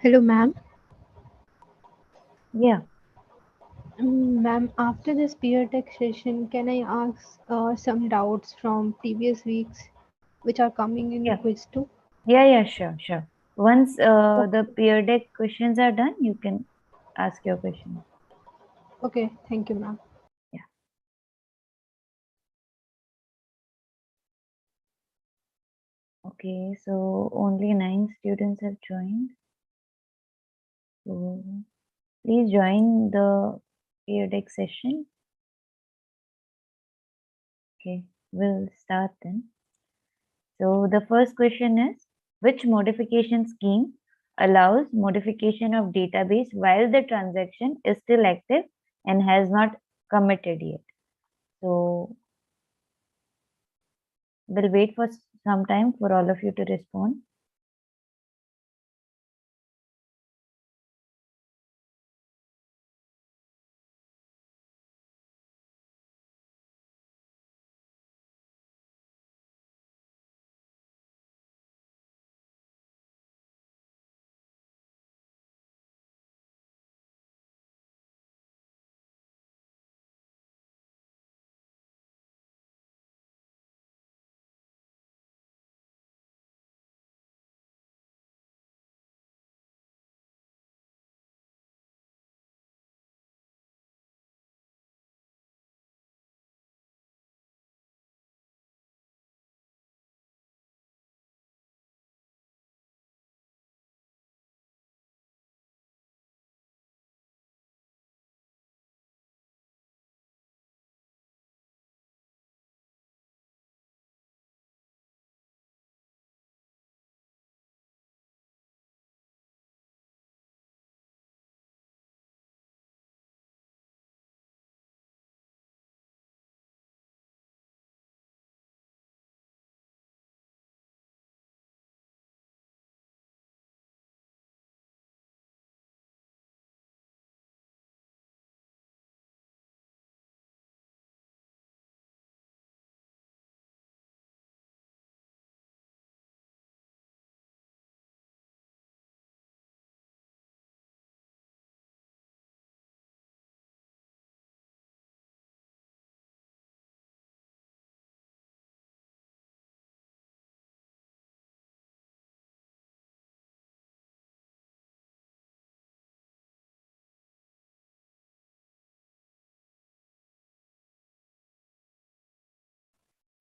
Hello, ma'am. Yeah, Ma'am, after this peer tech session, can I ask some doubts from previous weeks which are coming in yeah, quiz 2? yeah, sure, sure. Once the Okay, peer deck questions are done, you can ask your question. okay, thank you, ma'am. Yeah. Okay, so only 9 students have joined. So please join the peer deck session. Okay, we'll start then. So the first question is, which modification scheme allows modification of database while the transaction is still active and has not committed yet? So we'll wait for some time for all of you to respond.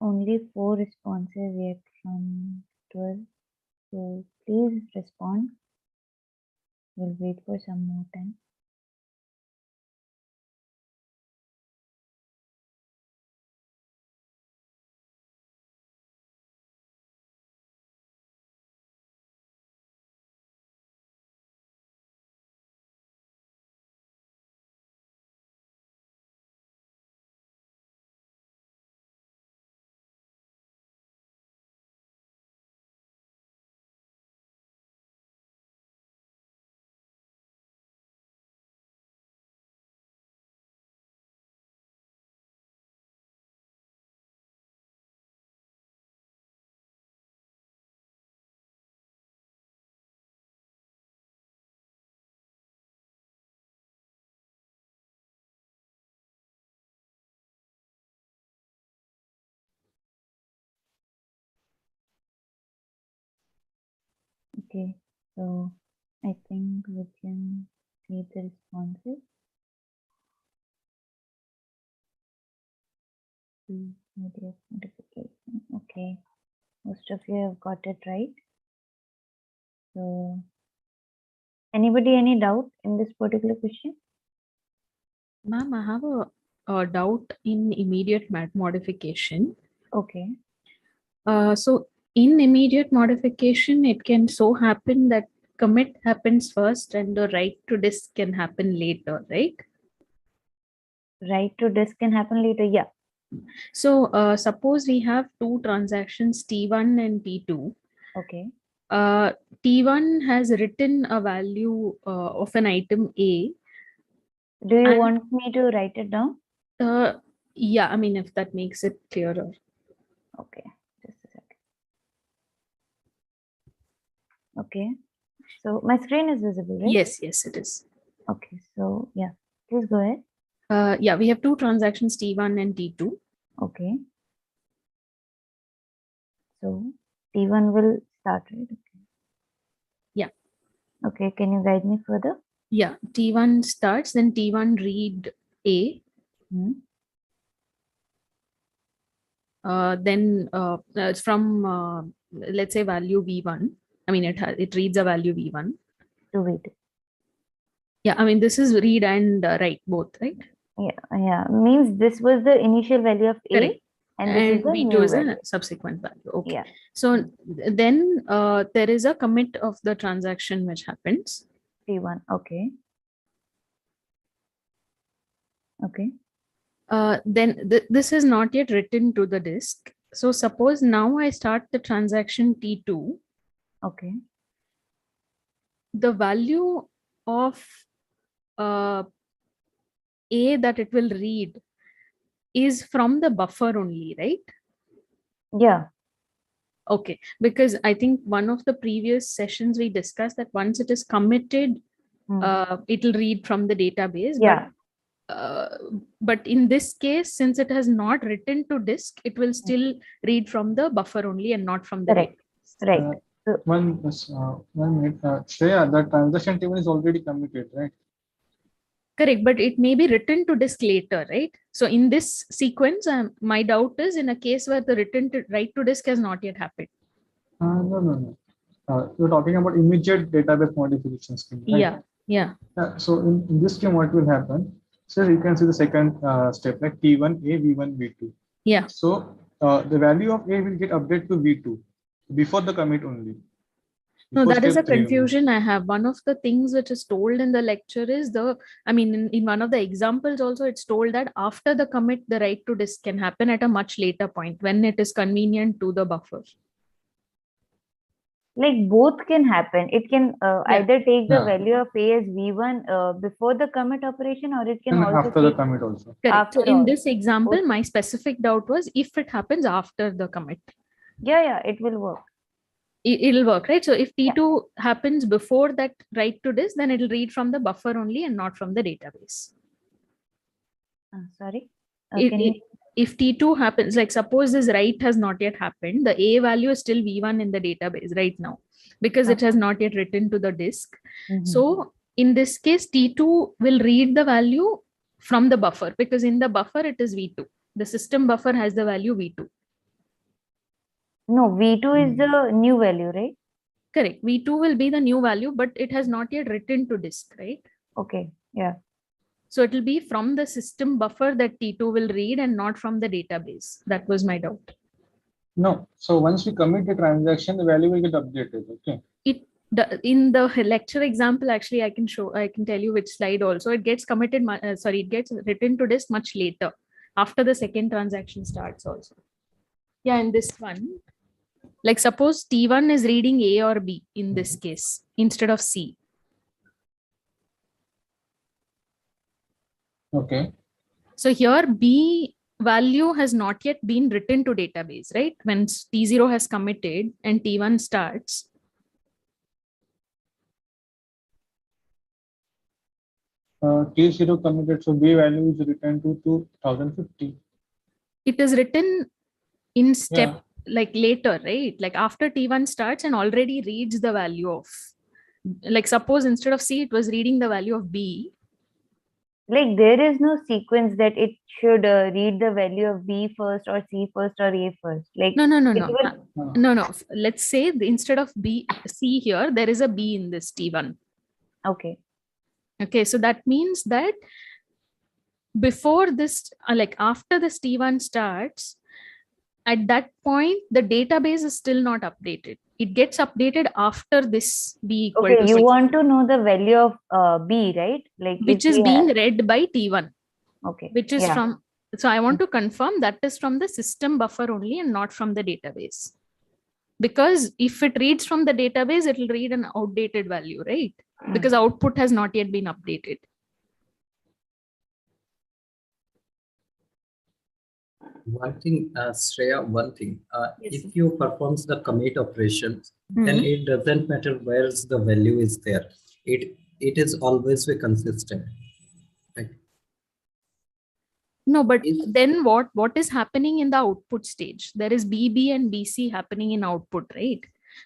Only 4 responses yet from 12. So please respond. We'll wait for some more time. Okay, so I think we can see the responses. Immediate notification. Okay, most of you have got it right. So, anybody any doubt in this particular question? Ma'am, I have a doubt in immediate modification. Okay. So in immediate modification, it can so happen that commit happens first and the write to disk can happen later, right? Write to disk can happen later. Yeah. So suppose we have two transactions, T1 and T2. Okay. T1 has written a value of an item A. Do you And, want me to write it down? yeah, I mean, if that makes it clearer. Okay, just a second. Okay. So my screen is visible, right? Yes, it is. Okay, so yeah, please go ahead. Yeah, we have two transactions, T1 and T2. Okay. So T1 will start, right? Okay. Yeah. Okay, can you guide me further? Yeah, T1 starts, then T1 read A. Hmm. Then it's from let's say value V1. I mean, it reads a value V1. To wait. Yeah, I mean, this is read and write both, right? Yeah. Means this was the initial value of A, Correct. and this is the V2 new is value. a subsequent value. Okay. Yeah. So then there is a commit of the transaction which happens. T1. Okay. Okay. Then this is not yet written to the disk. So suppose now I start the transaction T2. Okay. The value of A that it will read is from the buffer only, right? Yeah. Okay, because I think one of the previous sessions we discussed that once it is committed, it'll read from the database. Yeah. But in this case, since it has not written to disk, it will still read from the buffer only and not from the Correct. database. Right. One minute. Shreya, the transaction T1 is already committed, right? Correct, but it may be written to disk later, right? So in this sequence, my doubt is in a case where the write to disk has not yet happened. No. You're talking about immediate database modification scheme, right? Yeah. So in this scheme, what will happen? So you can see the second step, like T1, A, V1, V2. Yeah. So the value of A will get updated to V2 before the commit only. No, Before that is a step 3 only. confusion I have. One of the things which is told in the lecture is in one of the examples also, it's told that after the commit, the write to disk can happen at a much later point when it is convenient to the buffer. Like both can happen. It can either take the Yeah. value of A as V1 before the commit operation, or it can And also after the take commit also. Correct. So after in all. this example, Both. my specific doubt was if it happens after the commit. Yeah, it will work. It'll work, right? So if T2 happens before that write to disk, then it'll read from the buffer only and not from the database. Sorry. If T2 happens, like suppose this write has not yet happened, the A value is still V1 in the database right now because it has not yet written to the disk. So in this case, T2 will read the value from the buffer because in the buffer it is V2. The system buffer has the value V2. No, V2 is the new value, right? Correct. V2 will be the new value, but it has not yet written to disk, right? Okay. Yeah. So it will be from the system buffer that T2 will read and not from the database. That was my doubt. No. So once we commit the transaction, the value will get updated. Okay. In the lecture example, actually, I can tell you which slide also. It gets committed, it gets written to disk much later after the second transaction starts also. Yeah, in this one, like suppose T1 is reading A or B in this case instead of C. Okay. So here B value has not yet been written to database, right? When T0 has committed and T1 starts. T0 committed, so B value is returned to 2050. It is written in step like later, right? Like after T1 starts and already reads the value of, like suppose instead of C, it was reading the value of B. Like there is no sequence that it should read the value of B first or C first or A first. Like No. Let's say instead of C here, there is a B in this T1. Okay, so that means that before this, like after this T1 starts, at that point, the database is still not updated. It gets updated after this B equal to 6. You want to know the value of B, right? Like which is being read by T1. Okay. Which is from, so I want to confirm that is from the system buffer only and not from the database. Because if it reads from the database, it will read an outdated value, right? Because output has not yet been updated. One thing, Shreya, one thing. Yes, sir. If you performs the commit operations, then Mhm. it doesn't matter where the value is there. It is always be consistent. Like No, but it, then what is happening in the output stage? There is BB and BC happening in output, right?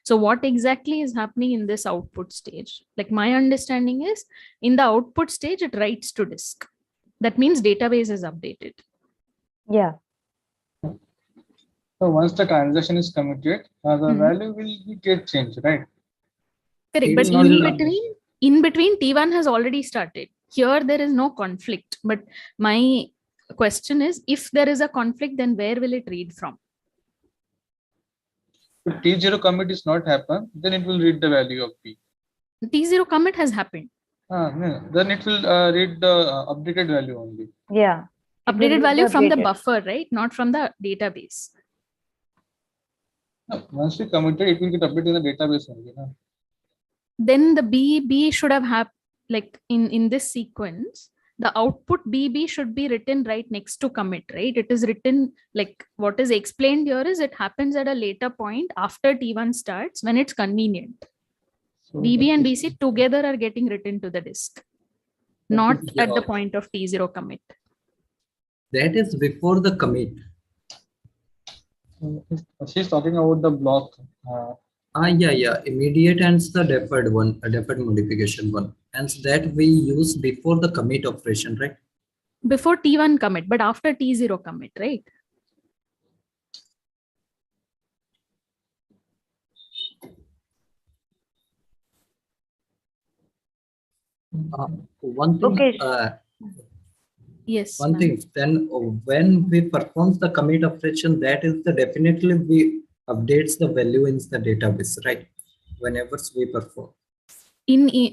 So what exactly is happening in this output stage? Like my understanding is in the output stage, it writes to disk. That means database is updated. Yeah. So once the transaction is committed, the Mhm. value will get changed, right? Correct. It But will not in between, T1 has already started. Here, there is no conflict. But my question is, if there is a conflict, then where will it read from? If T0 commit is not happen, then it will read the value of P. T0 commit has happened. No, then it will read the updated value only. Yeah. It will Updated read value from the updated. buffer, right? Not from the database. No, once we committed, it will get updated in the database only. No? Then the BB should have like in this sequence, the output BB should be written right next to commit, right? It is written like what is explained here is it happens at a later point after T1 starts when it's convenient. So BB and that is- BC together are getting written to the disk, that not is- at the point of T0 commit. that is before the commit. She's talking about the block. Yeah. Immediate and the deferred one, a deferred modification one. And that we use before the commit operation, right? Before T1 commit, but after T0 commit, right? One thing, Okay. Yes. one ma'am. thing, then when we perform the commit operation, that is the definitely we updates the value in the database, right? Whenever we perform.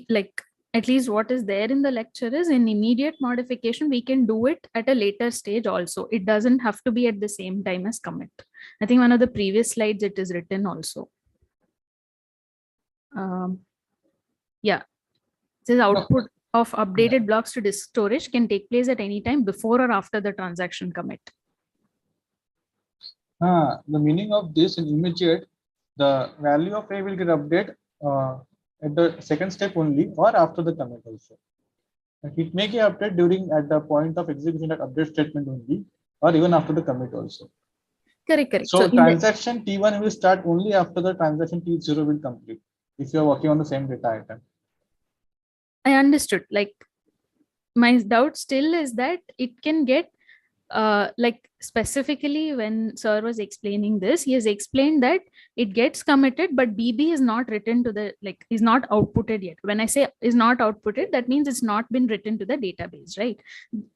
Like at least what is there in the lecture is in immediate modification, we can do it at a later stage also. It doesn't have to be at the same time as commit. I think one of the previous slides, it is written also. Yeah. It says output of updated blocks to disk storage can take place at any time before or after the transaction commit. The meaning of this in immediate, the value of A will get updated at the second step only or after the commit also. Like it may get updated during at the point of execution at update statement only or even after the commit also. Correct. So transaction T1 will start only after the transaction T0 will complete if you are working on the same data item. I understood. Like my doubt still is that it can get like specifically when sir was explaining this, he has explained that it gets committed, but BB is not written to the, like is not outputted yet. When I say is not outputted, that means it's not been written to the database, right?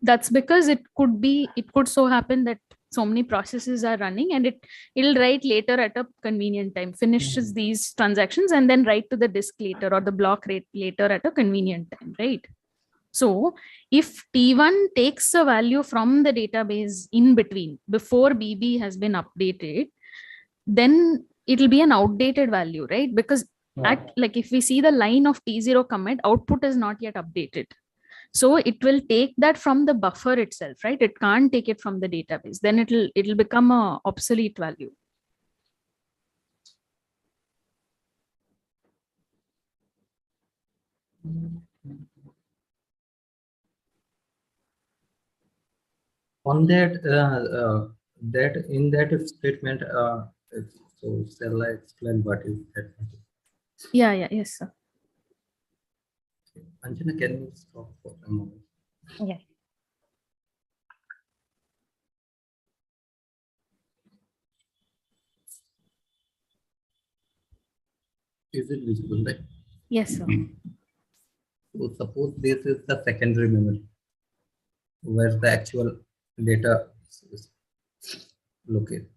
That's because it could so happen that so many processes are running and it'll write later at a convenient time, finishes these transactions and then write to the disk later or the block rate later at a convenient time, right? So if T1 takes a value from the database in between before BB has been updated, then it'll be an outdated value, right? Because like if we see the line of T0 commit, output is not yet updated. So it will take that from the buffer itself, right? It can't take it from the database. Then it'll become a obsolete value. On that, that in that statement, so shall I explain what is that? Yes, sir. Anjana, can you stop for a moment? Yes. Is it visible, right? Yes, sir. So suppose this is the secondary memory where the actual data is located.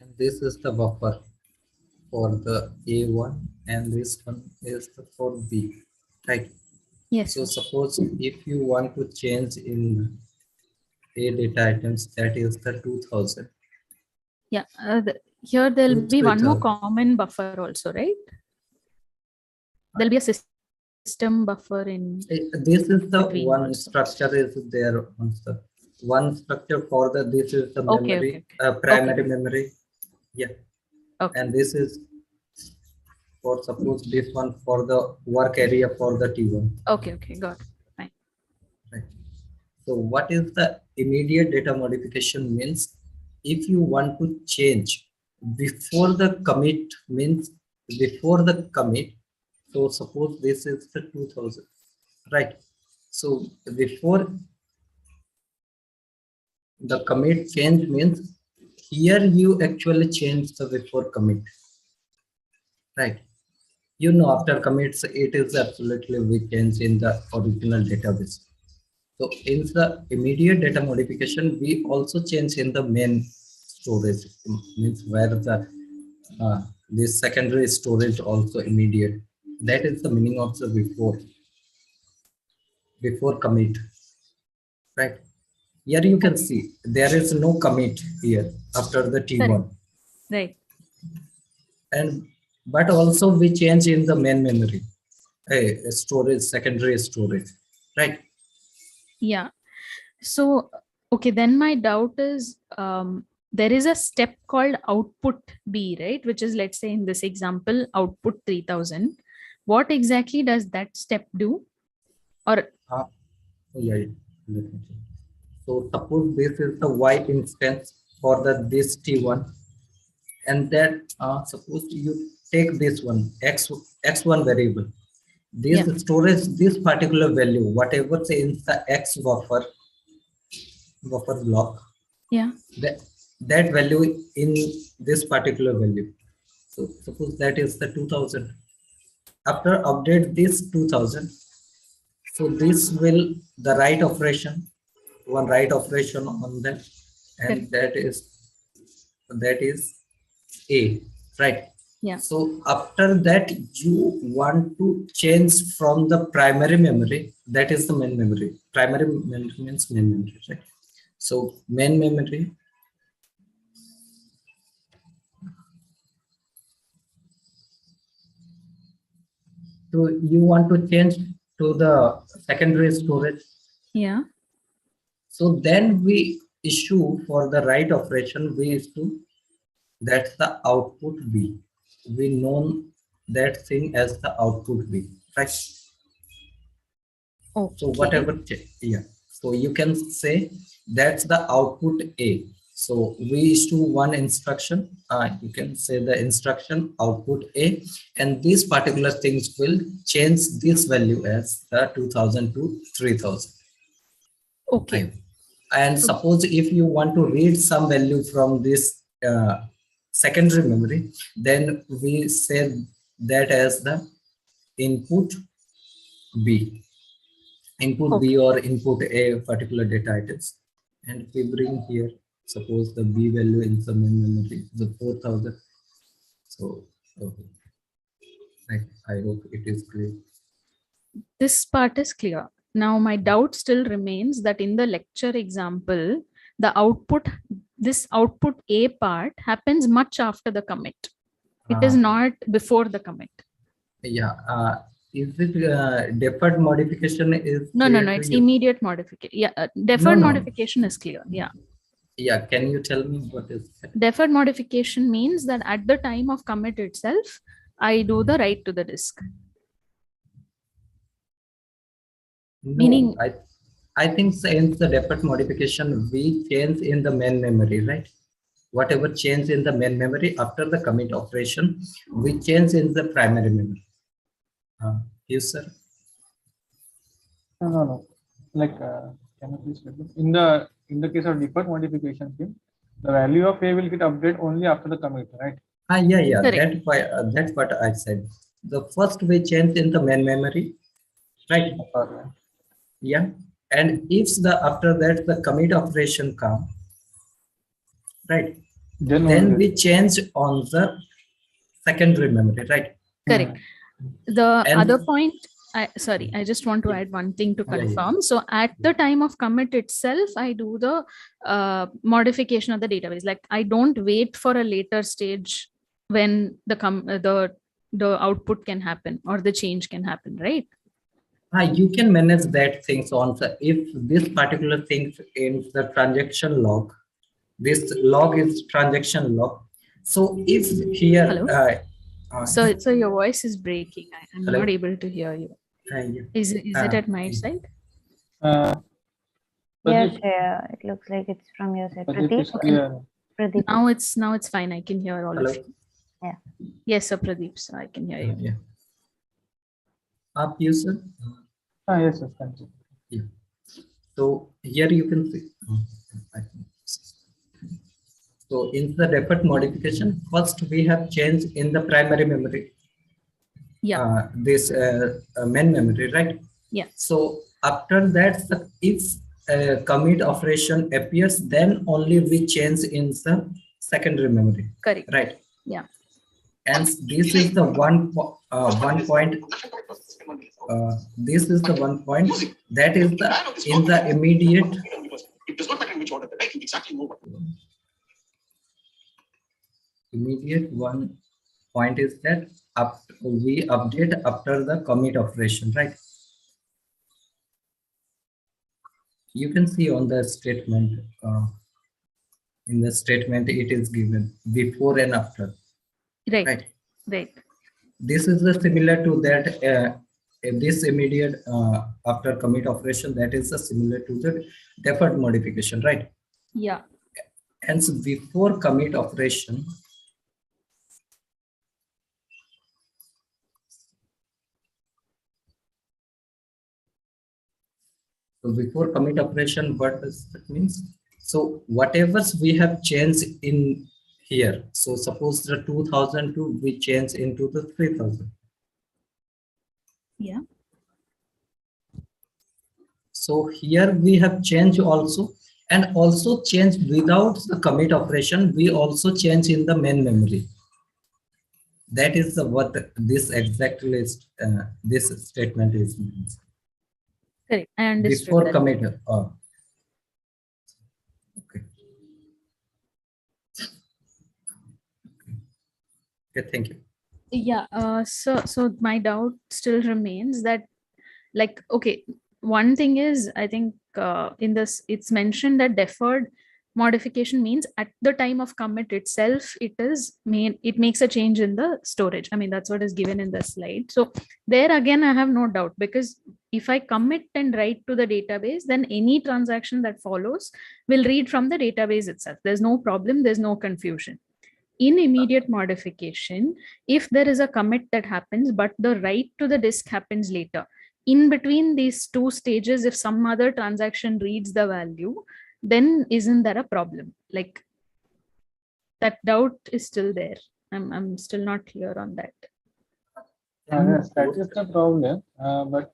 And this is the buffer for the A1 and this one is the for B, right? Yes. So suppose if you want to change in A data items, that is the 2000. Yeah. Here there'll be one more 3000. common buffer also, right? There'll be a system buffer in. This is the between one also. structure is there on the one structure for the this is the Okay, memory, okay. primary memory. Yeah. Okay. And this is for suppose this one for the work area for the T1. Okay, okay, got it. Fine. Right. So what is the immediate data modification means? If you want to change before the commit means before the commit. So suppose this is the 2000, right? So before the commit change means here you actually change the before commit, right? You know, after commits, it is absolutely we change in the original database. So in the immediate data modification, we also change in the main storage, means where the this secondary storage also immediate. That is the meaning of the before commit, right? Here you can see there is no commit here after the T1. Right. And but also we change in the main memory, storage, secondary storage, right? Yeah. So, okay, then my doubt is there is a step called output B, right? Which is, let's say in this example, output 3000. What exactly does that step do? Or Yeah. So suppose this is the Y instance for the this T1, and that suppose you take this one x1 variable. This storage, this particular value, whatever say in the X buffer block, yeah, that value in this particular value. So suppose that is the 2000. After update this 2000, so this will the write operation, one write operation on that, and that is A, right? Yeah. So after that, you want to change from the primary memory, that is the main memory. Primary memory means main memory, right? So main memory. So you want to change to the secondary storage. Yeah. So then we issue for the write operation, we issue that's the output B. We know that thing as the output B, right? Okay. So whatever, yeah. So you can say that's the output A. So we issue one instruction. You can say the instruction output A, and these particular things will change this value as the 2000 to 3000. Okay. And suppose if you want to read some value from this secondary memory, then we say that as the input B. Input B or input A particular data items. And we bring here, suppose the B value in the main memory, the 4000. So, okay. I hope it is clear. This part is clear. Now my doubt still remains that in the lecture example, the output, this output A part happens much after the commit. It is not before the commit. Yeah. Is it deferred modification is no, it's immediate modification. Yeah, deferred modification is clear. Yeah. Yeah, can you tell me what is that? Deferred modification means that at the time of commit itself, I do the write to the disk. No, Meaning, I think since the deferred modification, we change in the main memory, right? Whatever change in the main memory after the commit operation, we change in the primary memory. Yes, sir. No. Like, can you please repeat? In the case of deferred modification scheme, the value of A will get updated only after the commit, right? Yeah. That's what I said. The first we change in the main memory, right? Yeah. And if the after that the commit operation come, right? Then then only. we change on the secondary memory, right? Correct. The And- other point, I just want to add one thing to Yeah, yeah. confirm. So at the time of commit itself, I do the modification of the database. Like I don't wait for a later stage when the output can happen or the change can happen, right? You can manage that things on the, if this particular thing in the transaction log, this log is transaction log. So if here, Hello? So your voice is breaking. I'm Hello? not able to hear you. Yeah. Is it at my side? Yes, Pradeep, yeah, it looks like it's from your side. Pradeep Pradeep? is clear. Pradeep. Now it's fine. I can hear all Hello? of you. Yeah. Yes, sir, Pradeep. So I can hear you. Yeah. Up user. Yes, thank you. Yeah. So here you can see. So in the default modification, first we have changed in the primary memory. Yeah. This main memory, right? Yeah. So after that, if commit operation appears, then only we change in the secondary memory. Correct. Right. Yeah. And this is the one point. This is the one point that is the in the immediate. It does not matter in which order, right? You exactly know what. Immediate one point is that we update after the commit operation, right? You can see on the statement. In the statement, it is given before and after. Right. This is the similar to that. This immediate after commit operation, that is similar to the default modification, right? Yeah. And so before commit operation, so before commit operation, what does that means? So whatever we have changed in here, so suppose the 2002 we change into the 3000. Yeah. So here we have changed also, and also change without the commit operation. We also change in the main memory. That is what this exactly is. This statement is means. Correct. I understood. Before that. commit. Okay. Okay. Thank you. Yeah. So my doubt still remains that, like, okay, one thing is, I think in this it's mentioned that deferred modification means at the time of commit itself, it makes a change in the storage. I mean, that's what is given in the slide. So there again, I have no doubt, because if I commit and write to the database, then any transaction that follows will read from the database itself. There's no problem. There's no confusion. In immediate modification, if there is a commit that happens, but the write to the disk happens later, in between these two stages, if some other transaction reads the value, then isn't that a problem? Like, that doubt is still there. I'm still not clear on that. Yes, that is the problem. But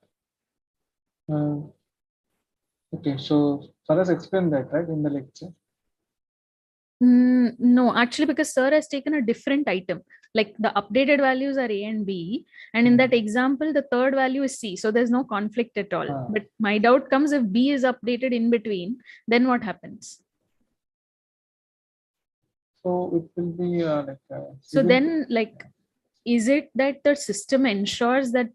okay, so Faraz explained that, right, in the lecture. No, actually, because sir has taken a different item. Like the updated values are A and B, and in that example, the third value is C. So there's no conflict at all. But my doubt comes, if B is updated in between, then what happens? So it will be like. So then, like, is it that the system ensures that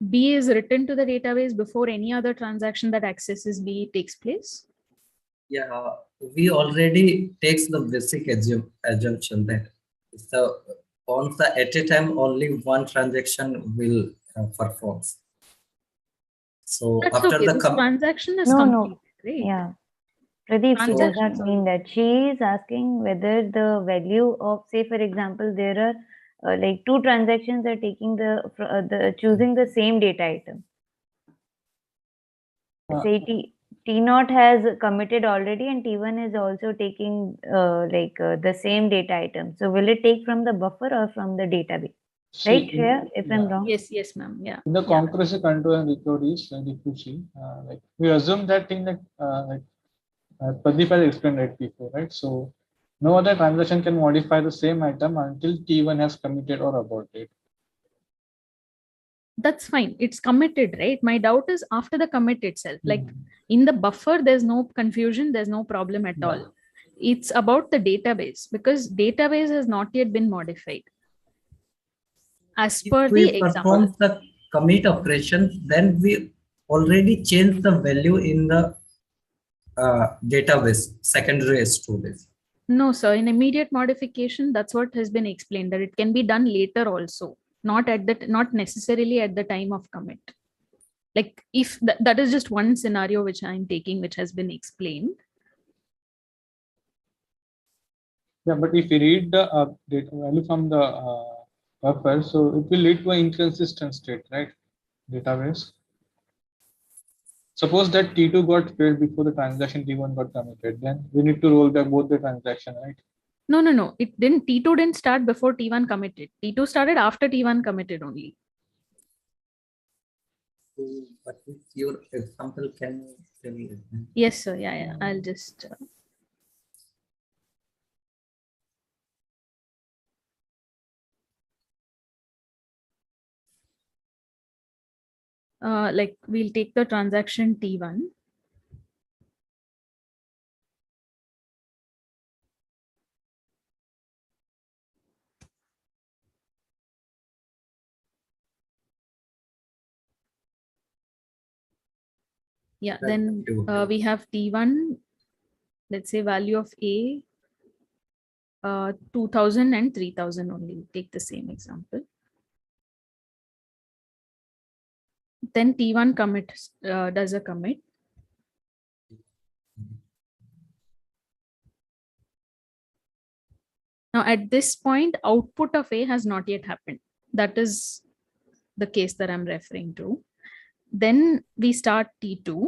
B is written to the database before any other transaction that accesses B takes place? Yeah, we already takes the basic assumption that so on the at a time only one transaction will perform. So That's after okay. the This transaction is No. complete, right? Yeah. Pradeep, she does Transactions not mean that. She is asking whether the value of, say, for example, there are like two transactions are taking the choosing the same data item. Say T0 has committed already, and T1 is also taking the same data item. So will it take from the buffer or from the database? Right, Shreya, if I'm wrong? Yes, ma'am. Yeah. In the concurrency control and recoveries, if you see, like we assume that thing that like Pradeep has explained right before, right? So No other transaction can modify the same item until T1 has committed or aborted. That's fine. It's committed, right? My doubt is after the commit itself. Like in the buffer, there's no confusion, there's no problem at all. It's about the database, because database has not yet been modified. As per If the we perform example. the commit operation, then we already changed the value in the database, secondary storage. No, sir. In immediate modification, that's what has been explained, that it can be done later also, not necessarily at the time of commit. Like if that is just one scenario which I'm taking, which has been explained. Yeah, but if you read the data value from the buffer, so it will lead to an inconsistent state, right? Database. Suppose that T2 got failed before the transaction T1 got committed, then we need to roll back both the transaction, right? No. It didn't. T2 didn't start before T1 committed. T2 started after T1 committed only. So, what is your example? Can you tell me? Yes, sir. Yeah. I'll just. Like we'll take the transaction T1. Yeah, then we have T1, let's say value of A, 2000 and 3000 only. Take the same example. Then T1 commit does a commit. Now at this point, output of A has not yet happened. That is the case that I'm referring to. Then we start T2.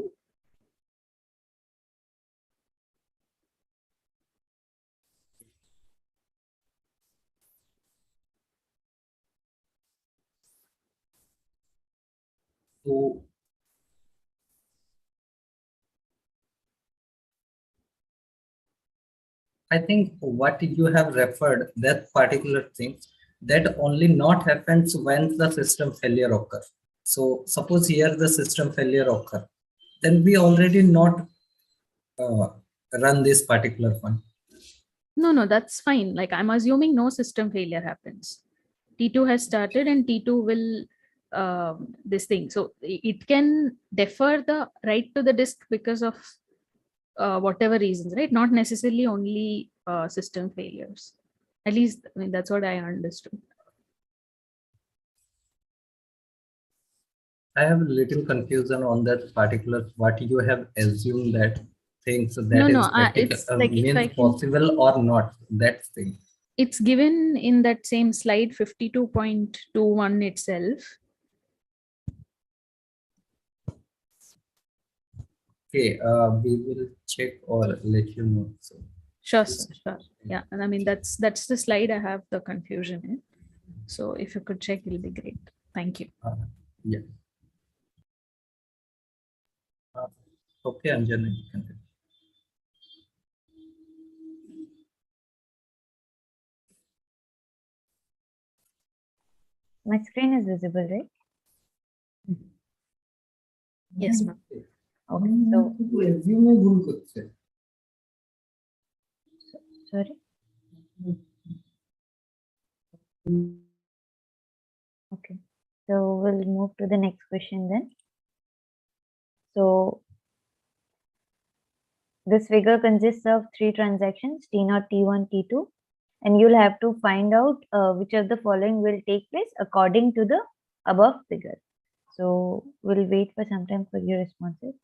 So, I think what you have referred, that particular thing, that only not happens when the system failure occurs. So suppose here the system failure occur, then we already not run this particular one. No, that's fine. Like I'm assuming no system failure happens. T2 has started and T2 will this thing. So it can defer the write to the disk because of whatever reasons, right? Not necessarily only system failures. At least, I mean, that's what I understood. I have a little confusion on that particular, what you have assumed that things that No, is it's like if I means can, possible or not, that thing. it's given in that same slide 52.21 itself. Okay, we will check or let you know. So, Sure, sir, sure. Yeah, and I mean that's the slide I have the confusion in. So if you could check, it'll be great. Thank you. yeah. Okay, Anjana, you can do it. My screen is visible, right? Yes, ma'am. Okay, so sorry. Okay, so we'll move to the next question then. So this figure consists of 3 transactions, T0, T1, T2, and you'll have to find out which of the following will take place according to the above figure. So we'll wait for some time for your responses.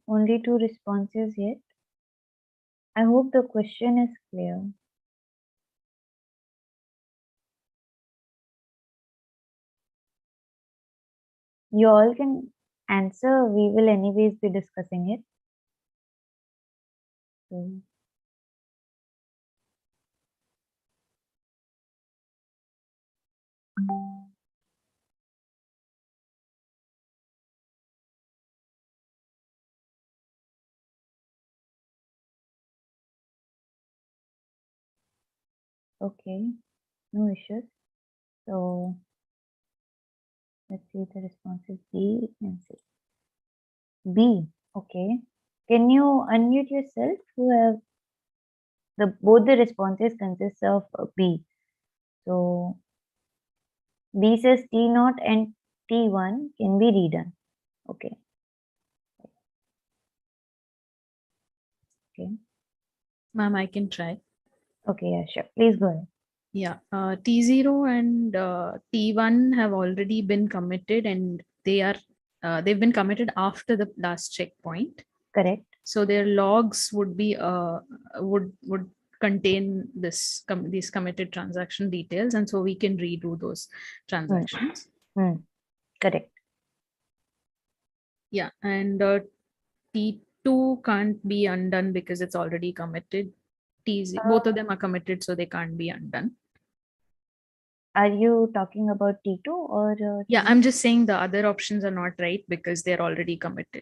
Only 2 responses yet. I hope the question is clear. You all can answer. We will anyways be discussing it. So, okay, no issues. So let's see the responses B and C. B, okay. Can you unmute yourself? Who have both the responses consist of B. So B says T0 and T1 can be redone. Okay. Okay. Ma'am, I can try. Okay, yeah, sure. Please go ahead. Yeah, T0 and T1 have already been committed, and they've been committed after the last checkpoint. Correct. So their logs would be would contain these committed transaction details, and so we can redo those transactions. Correct. Yeah, and T2 can't be undone because it's already committed. Both of them are committed, so they can't be undone. Are you talking about T2 or? Yeah, I'm just saying the other options are not right because they're already committed.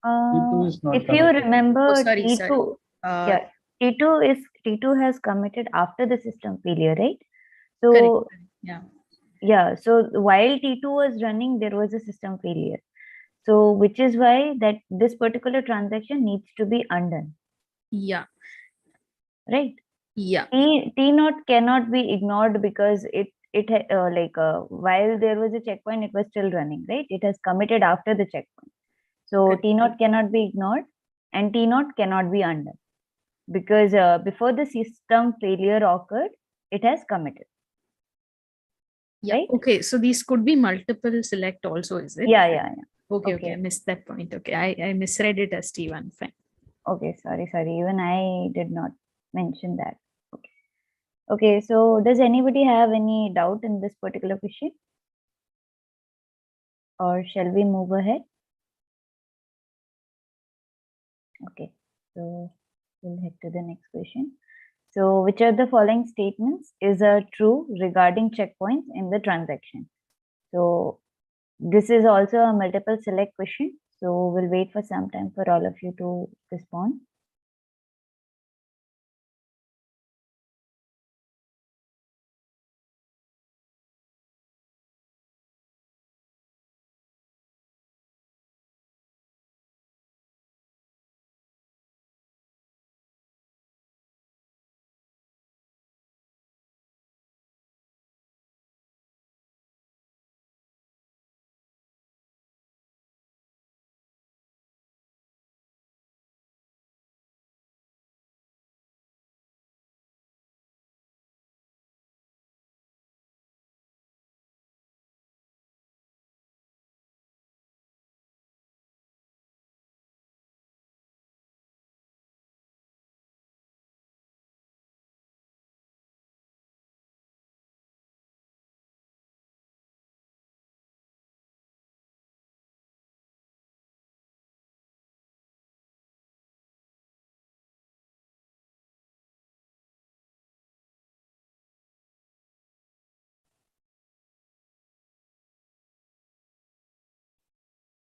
T2 is not If you committed. remember, Oh, sorry, T2, sorry. yeah, T2 has committed after the system failure, right? So Correct. Yeah. yeah, so while T2 was running, there was a system failure. So which is why that this particular transaction needs to be undone. Yeah. Right? Yeah. T0 cannot be ignored because while there was a checkpoint, it was still running, right? It has committed after the checkpoint. So Correct. T0 cannot be ignored and T0 cannot be undone because before the system failure occurred, it has committed. Yeah. Right? Okay. So these could be multiple select also, is it? Yeah. Okay. I missed that point. Okay. I misread it as T1. Fine. Okay, sorry. Even I did not mention that. Okay, so does anybody have any doubt in this particular question? Or shall we move ahead? Okay, so we'll head to the next question. So which of the following statements is true regarding checkpoints in the transaction? So this is also a multiple select question. So we'll wait for some time for all of you to respond.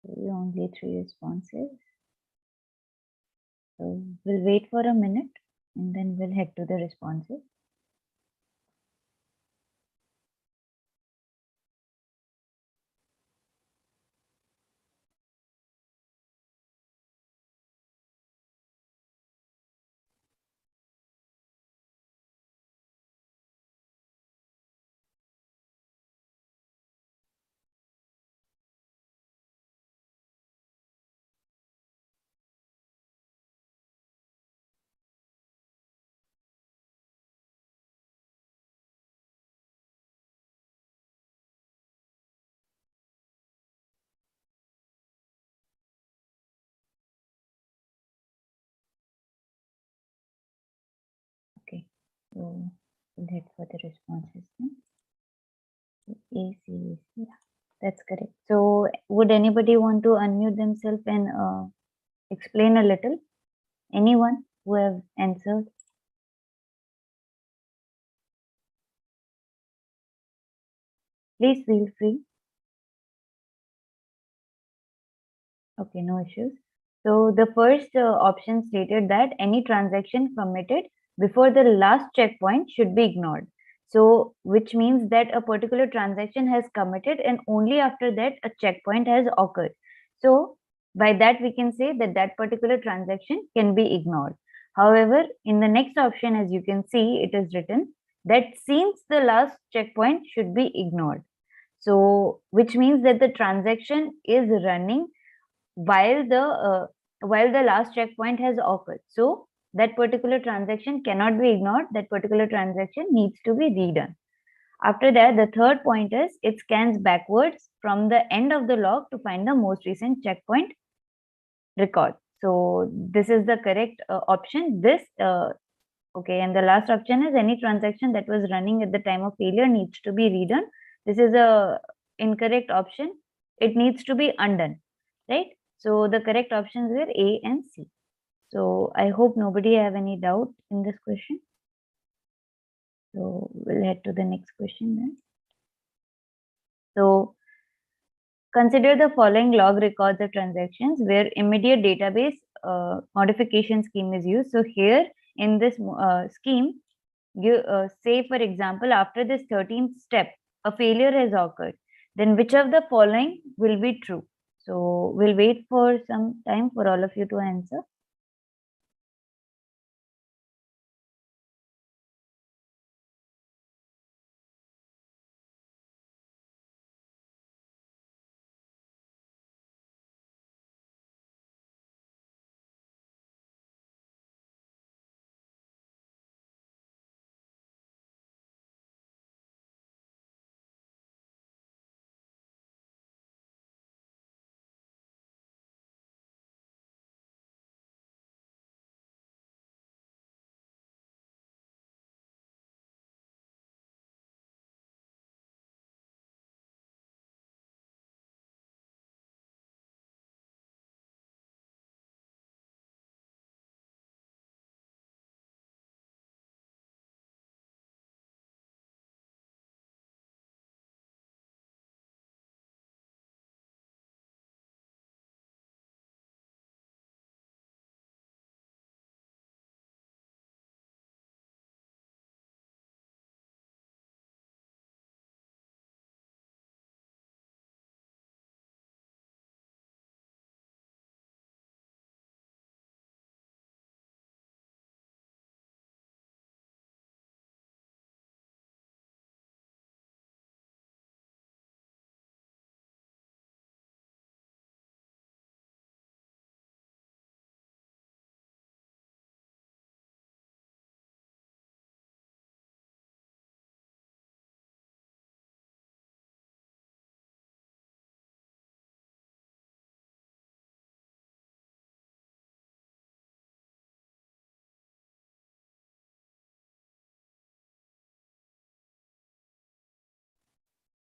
Only 3 responses. So we'll wait for a minute and then we'll head to the responses. So we'll head for the responses then. A, C, yeah, that's correct. So would anybody want to unmute themselves and explain a little? Anyone who have answered? Please feel free. Okay, no issues. So the first option stated that any transaction committed before the last checkpoint should be ignored. So which means that a particular transaction has committed and only after that a checkpoint has occurred. So by that we can say that that particular transaction can be ignored. However, in the next option, as you can see, it is written that since the last checkpoint should be ignored. So which means that the transaction is running while the last checkpoint has occurred. So that particular transaction cannot be ignored. That particular transaction needs to be redone. After that, the third point is it scans backwards from the end of the log to find the most recent checkpoint record. So this is the correct option. Okay, and the last option is any transaction that was running at the time of failure needs to be redone. This is a incorrect option. It needs to be undone, right? So the correct options were A and C. So I hope nobody have any doubt in this question. So we'll head to the next question then. So consider the following log records of transactions where immediate database modification scheme is used. So here in this scheme, you say for example, after this 13th step, a failure has occurred. Then which of the following will be true? So we'll wait for some time for all of you to answer.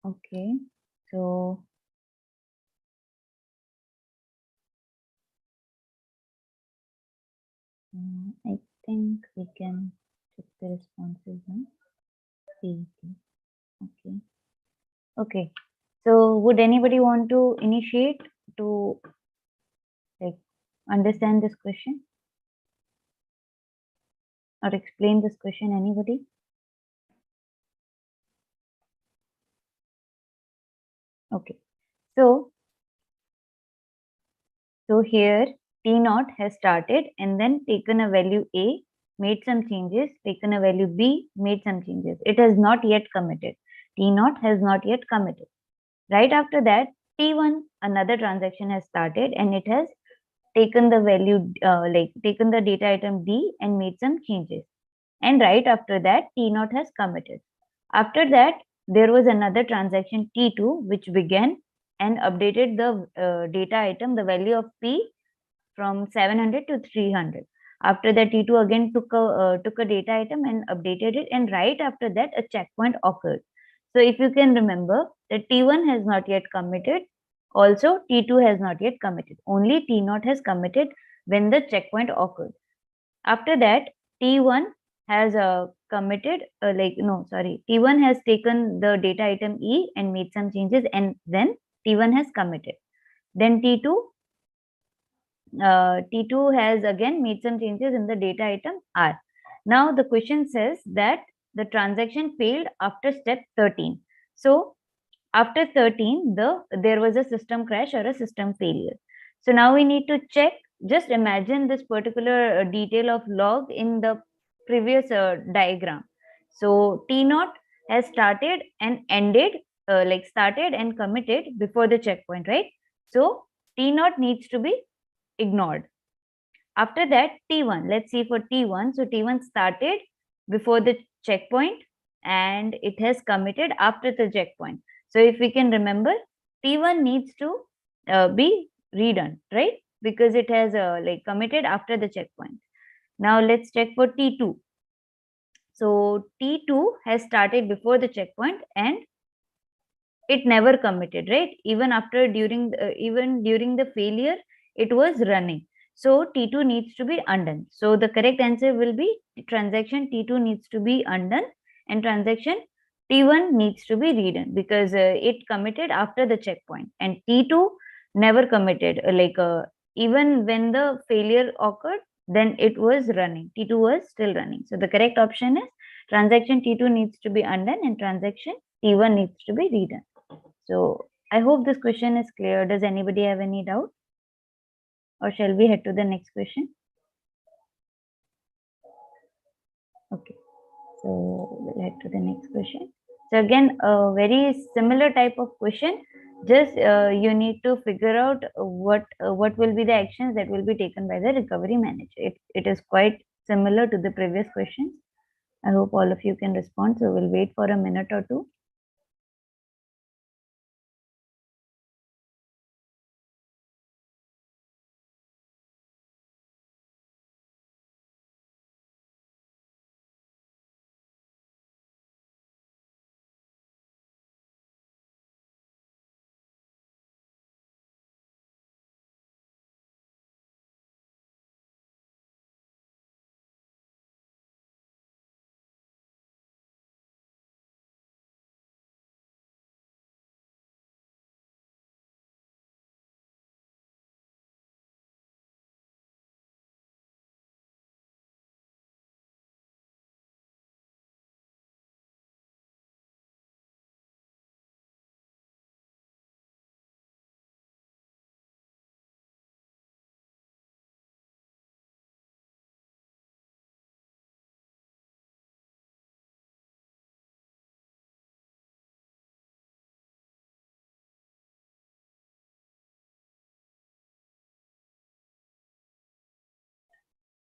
Okay, so I think we can check the responses now. Okay. Okay. So would anybody want to initiate to like understand this question or explain this question? Anybody? Okay. So here T naught has started and then taken a value A, made some changes, taken a value B, made some changes. It has not yet committed. T naught has not yet committed. Right after that, T1, another transaction has started and it has taken the value, taken the data item D and made some changes. And right after that, T0 has committed. After that, there was another transaction T2 which began and updated the data item, the value of P from 700 to 300. After that, T2 again took a data item and updated it, and right after that, a checkpoint occurred. So if you can remember that T1 has not yet committed, also T2 has not yet committed. Only T0 has committed when the checkpoint occurred. After that, T1 has committed, T1 has taken the data item E and made some changes, and then T1 has committed. Then T2 has again made some changes in the data item R. Now the question says that the transaction failed after step 13. So after 13, there was a system crash or a system failure. So now we need to check. Just imagine this particular detail of log in the previous diagram. So T0 has started and ended, started and committed before the checkpoint, right? So T0 needs to be ignored. After that, T1, let's see for T1. So T1 started before the checkpoint and it has committed after the checkpoint. So if we can remember, T1 needs to be redone, right? Because it has committed after the checkpoint. Now let's check for T2. So T2 has started before the checkpoint and it never committed, right? Even during the failure, it was running. So T2 needs to be undone. So the correct answer will be transaction T2 needs to be undone and transaction T1 needs to be redone because it committed after the checkpoint, and T2 never committed. Even when the failure occurred, then it was running. T2 was still running. So the correct option is transaction T2 needs to be undone and transaction T1 needs to be redone. So I hope this question is clear. Does anybody have any doubt? Or shall we head to the next question? Okay, so we'll head to the next question. So again, a very similar type of question. Just you need to figure out what will be the actions that will be taken by the recovery manager. It is quite similar to the previous questions. I hope all of you can respond. So we'll wait for a minute or two.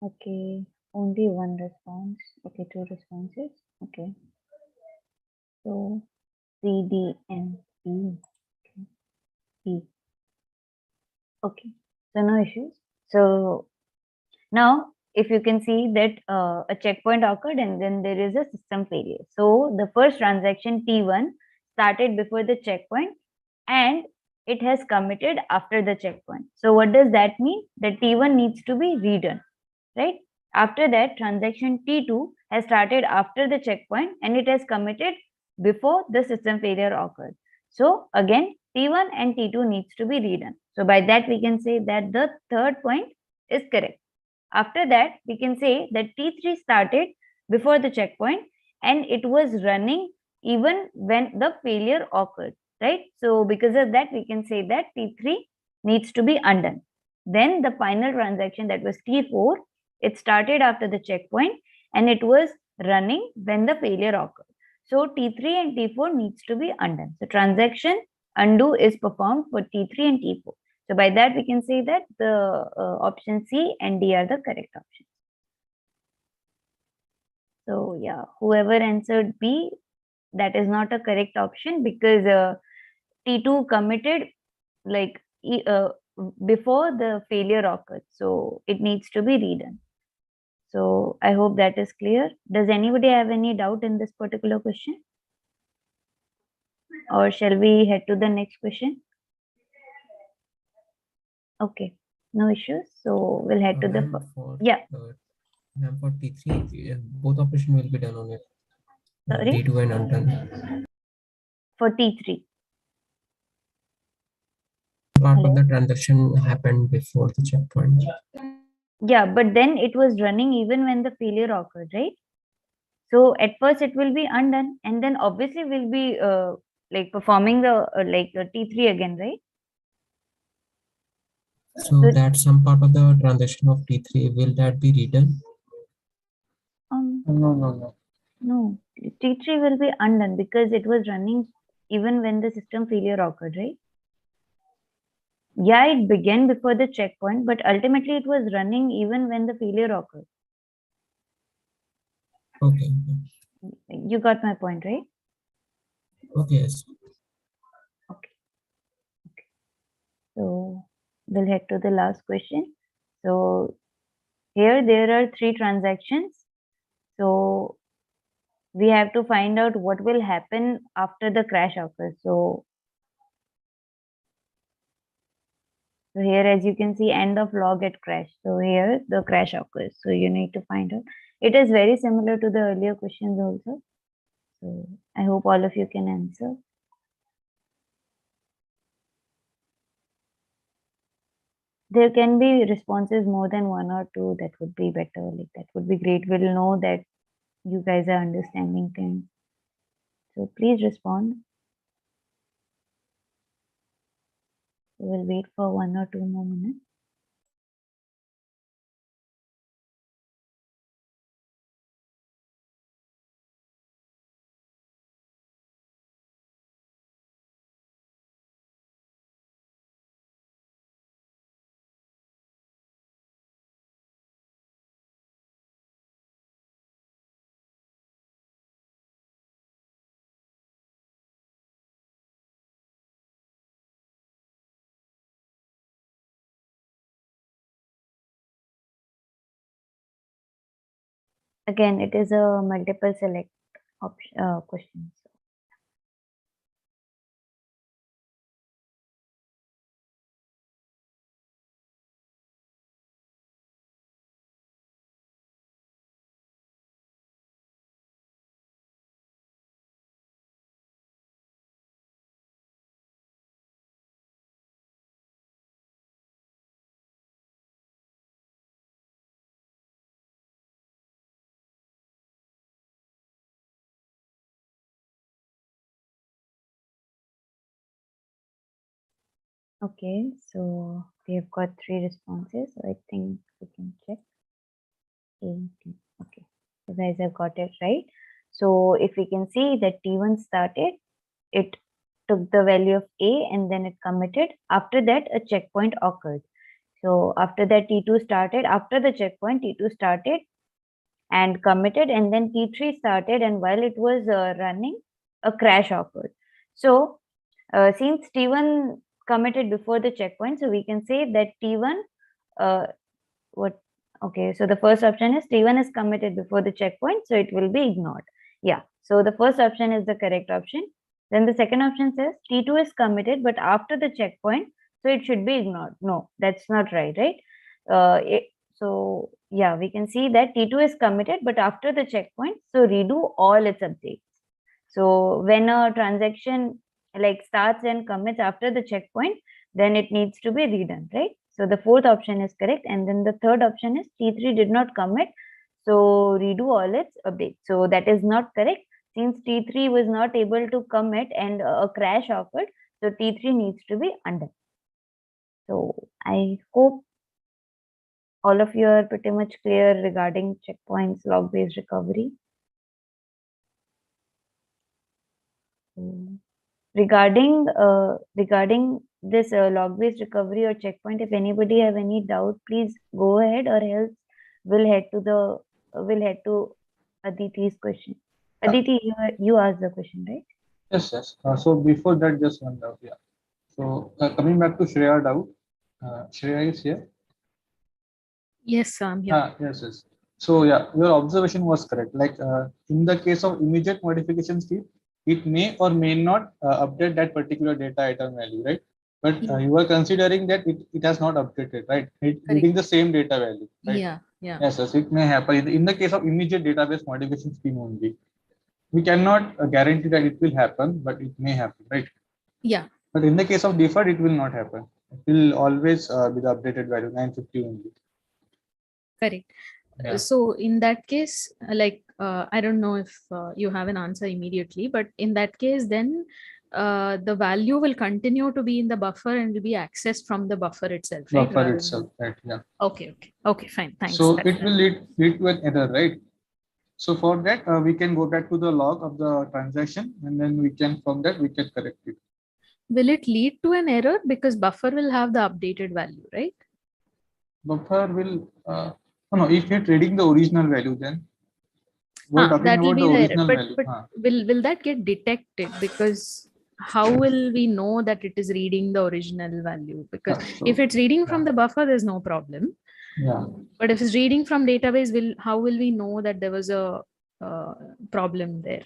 Okay, only one response. Okay, two responses. Okay. So CDMP. Okay. Okay. So no issues. So now if you can see that a checkpoint occurred and then there is a system failure. So the first transaction T1 started before the checkpoint and it has committed after the checkpoint. So what does that mean? That T1 needs to be redone, right? After that, transaction T2 has started after the checkpoint and it has committed before the system failure occurred. So again, T1 and T2 needs to be redone. So by that, we can say that the third point is correct. After that, we can say that T3 started before the checkpoint and it was running even when the failure occurred, right? So because of that, we can say that T3 needs to be undone. Then the final transaction, that was T4, it started after the checkpoint and it was running when the failure occurred. So T3 and T4 needs to be undone. So transaction undo is performed for T3 and T4. So by that, we can say that the option C and D are the correct options. So yeah, whoever answered B, that is not a correct option because T2 committed before the failure occurred. So it needs to be redone. So I hope that is clear. Does anybody have any doubt in this particular question? Or shall we head to the next question? Okay, no issues. So we'll head to the yeah. Ma'am, for T3, both operation will be done on it. Sorry? T2 and undone. For T3. Part Hello? of the transaction happened before the checkpoint. Yeah, but then it was running even when the failure occurred, right? So at first it will be undone, and then obviously we'll be like performing the T3 again, right? So that's some part of the transaction of T3. Will that be redone? No, T3 will be undone because it was running even when the system failure occurred, right? Yeah, it began before the checkpoint, but ultimately it was running even when the failure occurred. Okay. You got my point, right? Okay. Yes. Okay. So we'll head to the last question. So here there are 3 transactions. So we have to find out what will happen after the crash occurs. So here, as you can see, end of log at crash. So here the crash occurs. So you need to find out. It is very similar to the earlier questions also. So I hope all of you can answer. There can be responses more than 1 or 2. That would be better. Like that would be great. We'll know that you guys are understanding things. So please respond. We'll wait for 1 or 2 more minutes. Again, it is a multiple select option question. Okay, so we have got 3 responses. So I think we can check. Okay, you guys have got it right. So if we can see that T1 started, it took the value of A and then it committed. After that, a checkpoint occurred. So after that, T2 started. After the checkpoint, T2 started and committed, and then T3 started, and while it was running, a crash occurred. So since T1 committed before the checkpoint, so we can say that T1 okay, so the first option is T1 is committed before the checkpoint, so it will be ignored. Yeah, so the first option is the correct option. Then the second option says T2 is committed, but after the checkpoint, so it should be ignored. No, that's not right, right? So yeah, we can see that T2 is committed, but after the checkpoint, so redo all its updates. So when a transaction like starts and commits after the checkpoint, then it needs to be redone, right? So the fourth option is correct. And then the third option is T3 did not commit, so redo all its updates. So that is not correct. Since T3 was not able to commit and a crash occurred, so T3 needs to be undone. So I hope all of you are pretty much clear regarding checkpoints, log-based recovery. Regarding this log-based recovery or checkpoint, if anybody have any doubt, please go ahead, or else we'll head to Aditi's question. Aditi, you asked the question, right? Yes, yes. So before that, just one doubt. Yeah. So coming back to Shreya doubt, Shreya is here. Yes, I'm here. Yes, yes. So yeah, your observation was correct. Like in the case of immediate modification scheme, it may or may not update that particular data item value, right? But you are considering that it has not updated, right? Reading the same data value, right? Yeah, yeah. Yes, yes, it may happen. In the case of immediate database modification scheme only, we cannot guarantee that it will happen, but it may happen, right? Yeah. But in the case of deferred, it will not happen. It will always be the updated value 950 only. Correct. Yeah. So in that case, like I don't know if you have an answer immediately, but in that case, then the value will continue to be in the buffer and will be accessed from the buffer itself, right? Buffer itself, right? Yeah. Okay, fine. Thanks. So it will lead to an error, right? So for that, we can go back to the log of the transaction, and then we can, from that, we can correct it. Will it lead to an error because buffer will have the updated value, right? Buffer will, no, if you're trading the original value, then we're talking that will about be the the error. original But, value. will that get detected? Because how will we know that it is reading the original value? Because if it's reading from the buffer, there's no problem. Yeah. But if it's reading from database, how will we know that there was a problem there?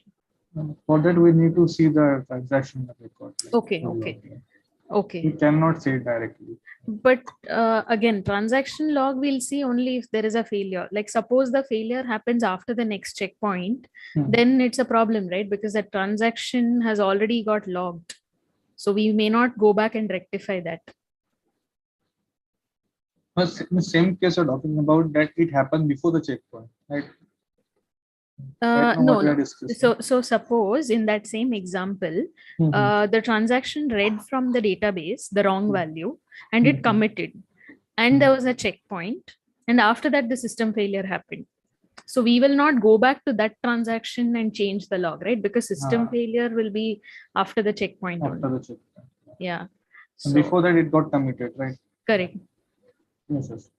For that, we need to see the transaction record. Okay. We cannot say it directly. But again, transaction log we'll see only if there is a failure. Like suppose the failure happens after the next checkpoint, then it's a problem, right? Because the transaction has already got logged. So we may not go back and rectify that. But in the same case you're talking about, that it happened before the checkpoint, right? No. So suppose in that same example, the transaction read from the database the wrong value and it committed, and there was a checkpoint, and after that the system failure happened. So we will not go back to that transaction and change the log, right? Because system failure will be after the checkpoint. Yeah. So before that it got committed, right? Correct. Yes.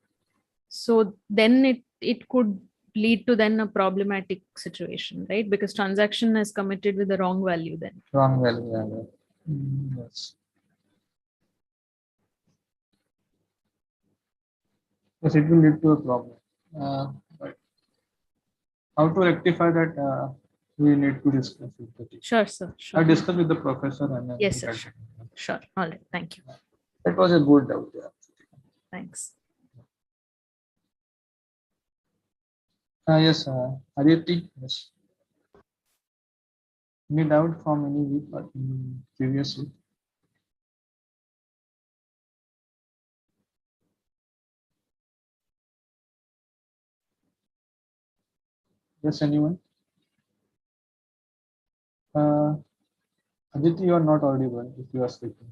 So then it could lead to then a problematic situation, right? Because transaction is committed with the wrong value then. Wrong value, yeah. Yes. Yes, it will lead to a problem. But how to rectify that, we need to discuss it. Sure, sir. Sure. I'll discuss with the professor and then yes, sir. Sure. All right. Thank you. That was a good doubt. Yeah. Thanks. Yes, Aditi. Yes. Any doubt from any week or previous week? Yes, anyone? Aditi, you are not audible if you are speaking.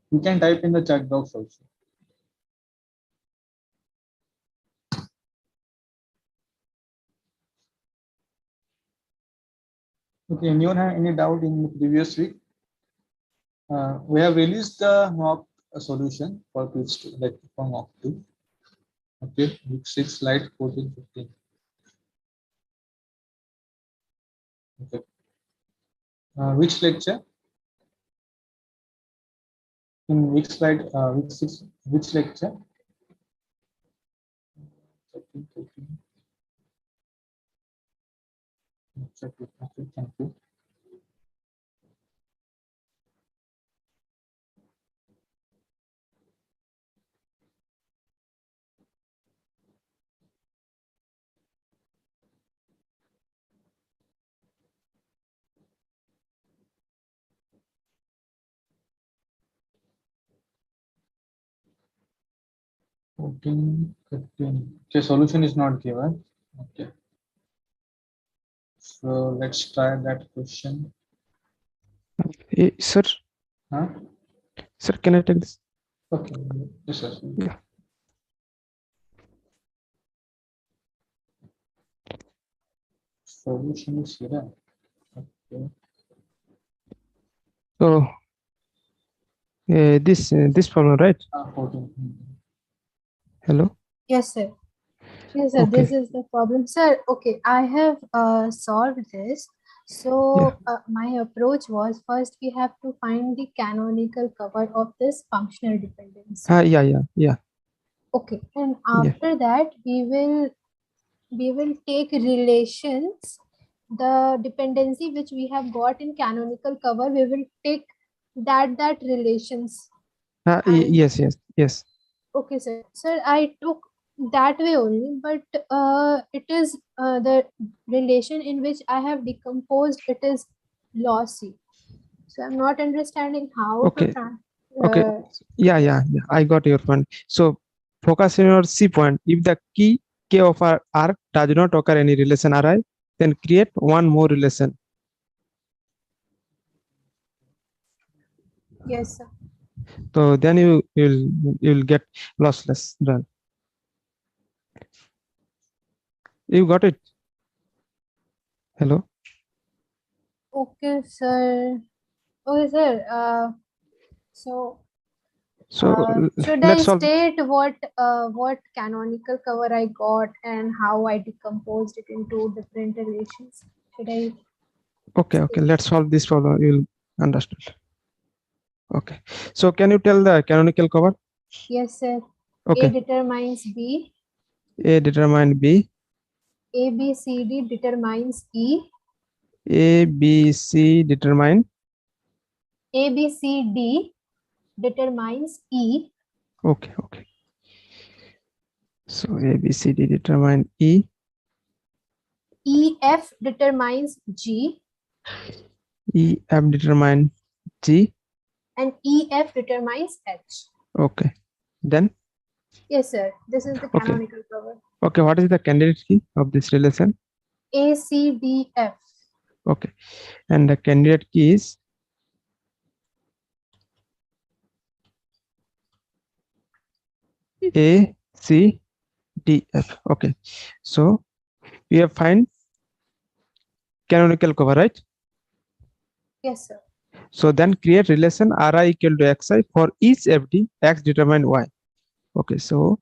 You can type in the chat box also. Okay, anyone have any doubt in the previous week? We have released the mock solution for quiz 2, like for mock 2. Okay, week 6, slide 14, 15. Okay. Which lecture? In which slide? Week 6, which lecture? 13, 14. Check it. Okay, thank you. Okay, solution is not given. Okay. So let's try that question. Sir. Huh? Sir, can I take this? Okay. Yes, sir. Yeah. Solution is here. Okay. So this problem, right? 14. Hello. Yes, sir. Yes, sir. Okay. This is the problem, sir. Okay, I have solved this. So my approach was, first we have to find the canonical cover of this functional dependency. Yeah. Okay, and Yeah. after that we will take relations, the dependency which we have got in canonical cover, we will take that relations. And Yes. okay, sir. Sir, I took that way only, but it is the relation in which I have decomposed, it is lossy. So I'm not understanding how to Okay. Yeah. I got your point. So focus on your C point. If the key K of R does not occur any relation Ri, then create one more relation. yes, sir. So then you'll get lossless run. You got it? Hello? Okay, sir. Okay, sir. So So should I let's solve. state what canonical cover I got and how I decomposed it into different relations? Should I? Okay. Let's solve this problem. You'll understand. Okay. So can you tell the canonical cover? Yes, sir. A Okay. determines B. A determine B. A, B, C, D determines E. A, B, C determine. A, B, C, D determines E. Okay. So A, B, C, D determine E. E, F determines G. E, F determine G. And E, F determines H. Okay. Then. Yes, sir. This is the Okay. canonical cover. Okay. What is the candidate key of this relation? A, C, D, F. Okay. And the candidate key is A, C, D, F. Okay. So we have find canonical cover, right? Yes, sir. So then create relation Ri equal to Xi for each FD X determine Y. Okay. So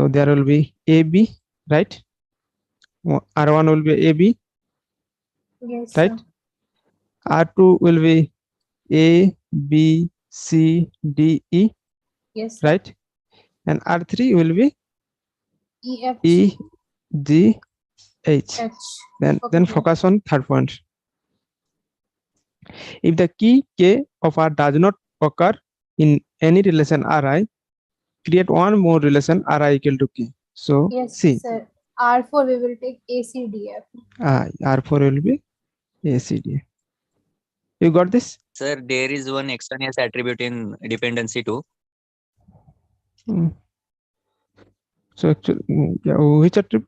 there will be AB, right? R1 will be AB, Yes, right? sir. R2 will be A, B, C, D, E, Yes, sir. right? And R3 will be E, F, E, G, H. H. Then Okay. focus on third point. If the key K of R does not occur in any relation Ri, create one more relation Ri equal to K. So Yes, C. sir. R4 we will take A, C, D, F. R4 will be A, C, D. You got this? Sir, there is one extraneous attribute in dependency too. So actually, which attribute?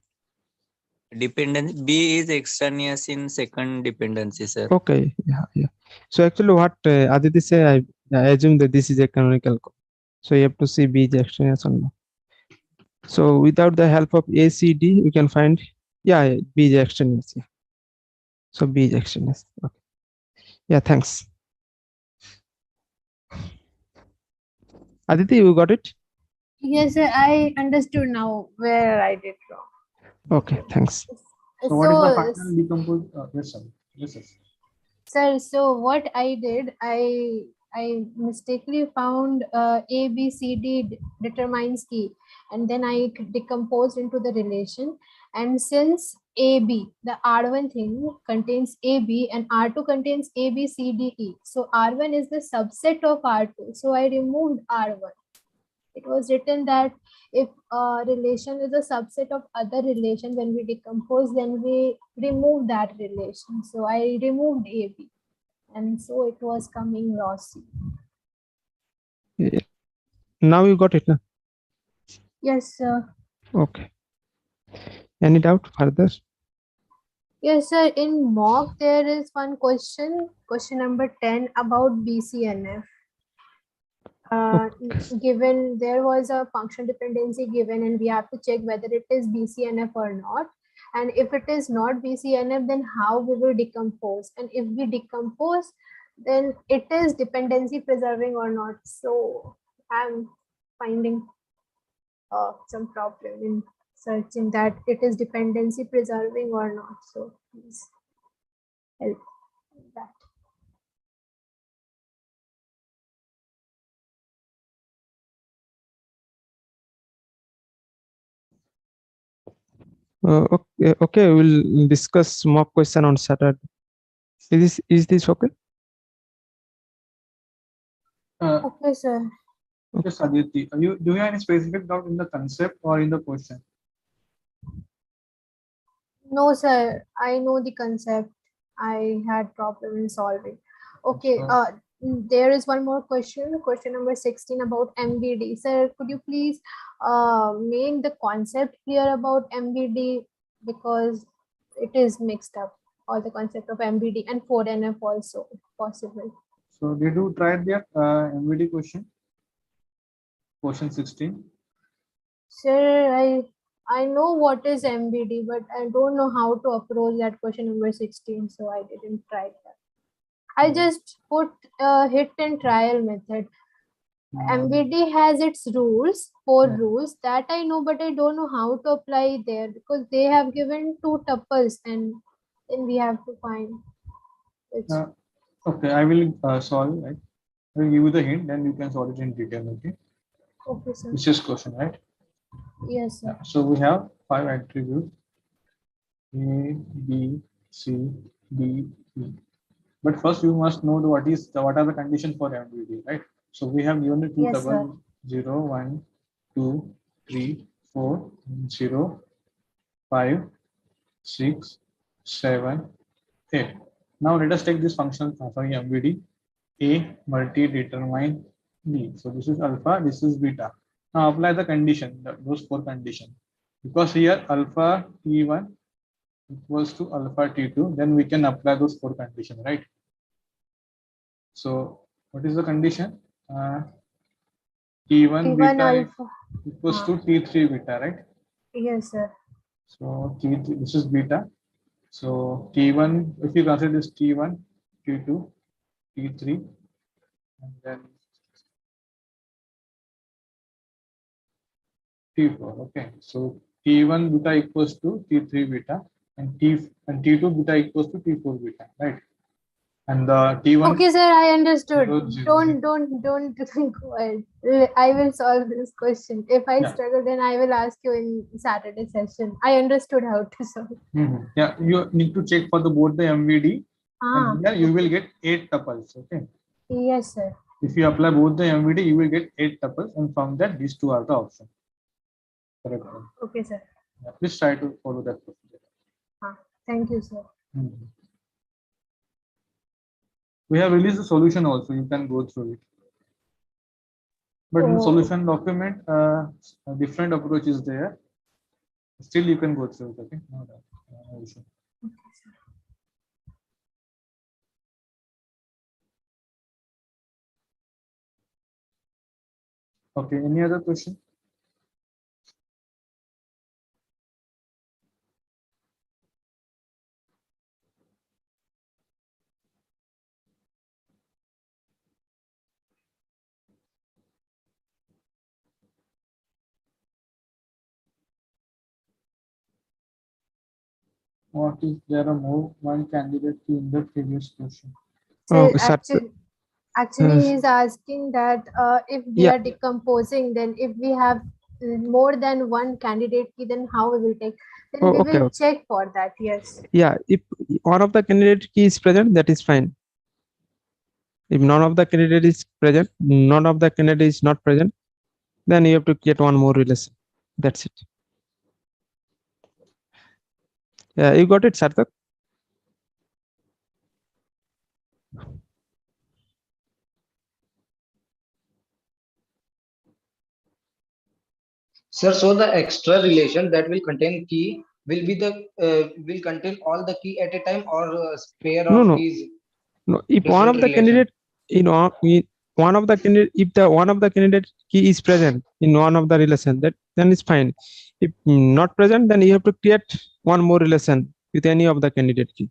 Dependency B is extraneous in second dependency, sir. Okay, yeah. So actually, what Aditi say, I assume that this is a canonical code. So you have to see B is extraneous or not. So without the help of A, C, D, you can find B is extraneous. Yeah. So B is extraneous. Okay. Yeah. Thanks. Aditi, you got it? Yes, sir. I understood now where I did wrong. Okay. Thanks. So what is the final decompose? Yes, sir. Sir, so what I did, I mistakenly found A, B, C, D determines E, and then I decomposed into the relation. And since AB, the R1 thing contains AB and R2 contains A, B, C, D, E. So R1 is the subset of R2. So I removed R1. It was written that if a relation is a subset of other relation, when we decompose, then we remove that relation. So I removed AB, and so it was coming lossy. Yeah. Now you got it. Huh? Yes, sir. Okay. Any doubt further? Yes, sir. In mock, there is one question number 10 about BCNF. Given there was a function dependency given, and we have to check whether it is BCNF or not. And if it is not BCNF, then how we will decompose. And if we decompose, then it is dependency preserving or not. So I'm finding some problem in searching that it is dependency preserving or not. So please help in that. Okay, we'll discuss mock question on Saturday. Is this okay? Okay, sir. Yes, Aditi, do you have any specific doubt in the concept or in the question? No, sir. I know the concept. I had problem in solving. Okay. So- There is one more question. Question number 16 about MBD. Sir, could you please make the concept clear about MBD, because it is mixed up, all the concept of MBD and 4NF also, if possible. So did you try their MVD question? Question 16. Sir, I know what is MBD, but I don't know how to approach that question number 16, so I didn't try that. I just put hit and trial method. MBD has its rules, 4 rules that I know, but I don't know how to apply there because they have given 2 tuples and then we have to find which. Okay, I will solve it. I will give you the hint, then you can solve it in detail. Okay. Okay, sir. This is question, right? Yes, sir. So we have 5 attributes: A, B, C, D, E. But first you must know what are the conditions for MVD, right? So we have given the two Yes, sir. double 0, 1, 2, 3, 4, 0, 5, 6, 7, 8. Now let us take this function for MVD. A multi determine B. So this is alpha, this is beta. Now apply the condition, those 4 conditions. Because here alpha T1 equals to alpha T2, then we can apply those 4 conditions, right? So what is the condition? T1 beta alpha equals to T3 beta, right? Yes, sir. So T3, this is beta. So T1, if you consider this T1, T2, T3, and then T4. Okay, so T1 beta equals to T3 beta, and T2 beta equals to T4 beta, right? And the T1. Okay, sir, I understood. 0, 0, Don't go ahead. I will solve this question. If I struggle, then I will ask you in Saturday session. I understood how to solve. Yeah, you need to check for the both the MVD, and here you will get 8 tuples. Okay. Yes, sir. If you apply both the MVD, you will get 8 tuples, and from that, these 2 are the options. Correct. Okay, sir. Yeah, please try to follow that procedure. Thank you, sir. We have released the solution also. You can go through it. But in the solution document, a different approach is there. Still, you can go through it. Okay. No issue. Okay. Any other question? What if there are more one candidate in the previous question? So actually, he's asking that if we are decomposing, then if we have more than one candidate key, then how we will take? Then we will check for that. Yes. Yeah, if one of the candidate key is present, that is fine. If none of the candidate is present, none of the candidate is not present, then you have to get one more relation. That's it. Yeah, you got it, Sarthak? Sir, so the extra relation that will contain key will be the will contain all the key at a time, or a pair of keys? No. If one of the candidate one of the candidate, if the one of the candidate key is present in one of the relation, then it's fine. If not present, then you have to create one more relation with any of the candidate key.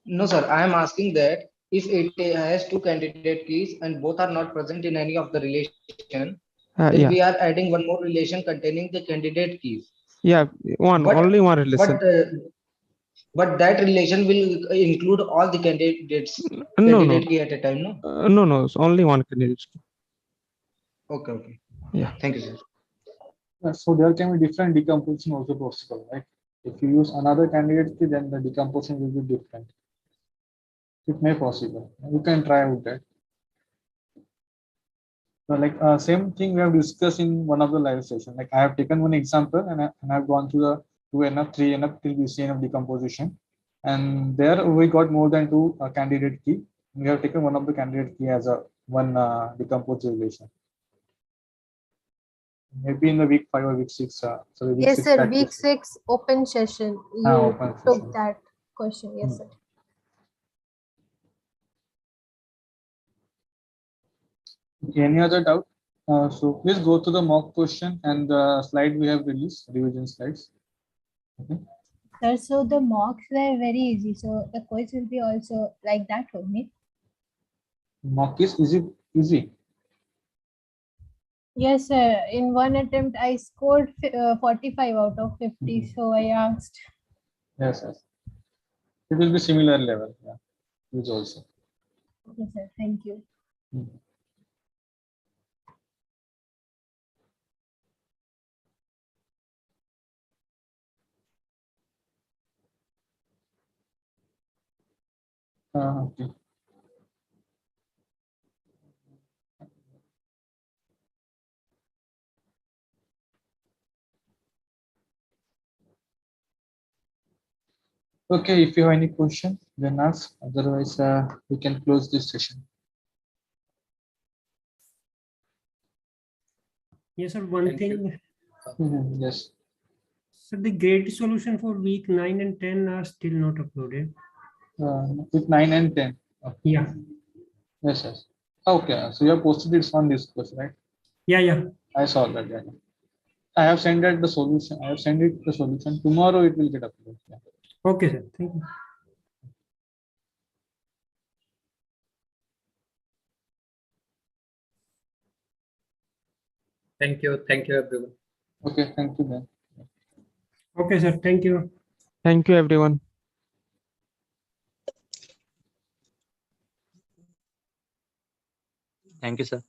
No, sir. I am asking that if it has two candidate keys and both are not present in any of the relation, then Yeah, we are adding one more relation containing the candidate keys. yeah, only one relation. But that relation will include all the candidates No, candidate key at a time, no? no, it's only one candidate key. Okay. Yeah. Thank you, sir. So there can be different decomposition also possible, right? If you use another candidate key, then the decomposition will be different. It may possible. You can try out that. So like same thing we have discussed in one of the live session. Like I have taken one example and I've gone through the 2NF, 3NF till BCNF decomposition. And there we got more than two candidate key. We have taken one of the candidate key as a one decomposed relation. Maybe in the week 5 or week 6. So week Yes, 6 sir. practice. Week 6 open session. You Open took session. that question. Yes, sir. Okay, any other doubt? So please go to the mock question and the slide we have released, revision slides. Okay. Sir, so the mocks were very easy. So the quiz will be also like that only. Mock is easy. Yes, sir. In one attempt, I scored 45 out of 50. So I asked. Yes. It will be similar level. Yeah, which also. Okay, sir. Thank you. Okay. Okay, if you have any question, then ask. Otherwise, we can close this session. Yes, sir. One thing. Yes. So the grade solution for week 9 and 10 are still not uploaded. With 9 and 10. Okay. Yeah. Yes. Okay, so you have posted it on this course, right? Yeah. I saw that. Yeah. I have sent it the solution. I have sent it the solution. Tomorrow it will get uploaded. Yeah. Okay, sir. Thank you. Thank you, everyone. Okay, thank you then. Okay, sir. Thank you. Thank you, everyone. Thank you, sir.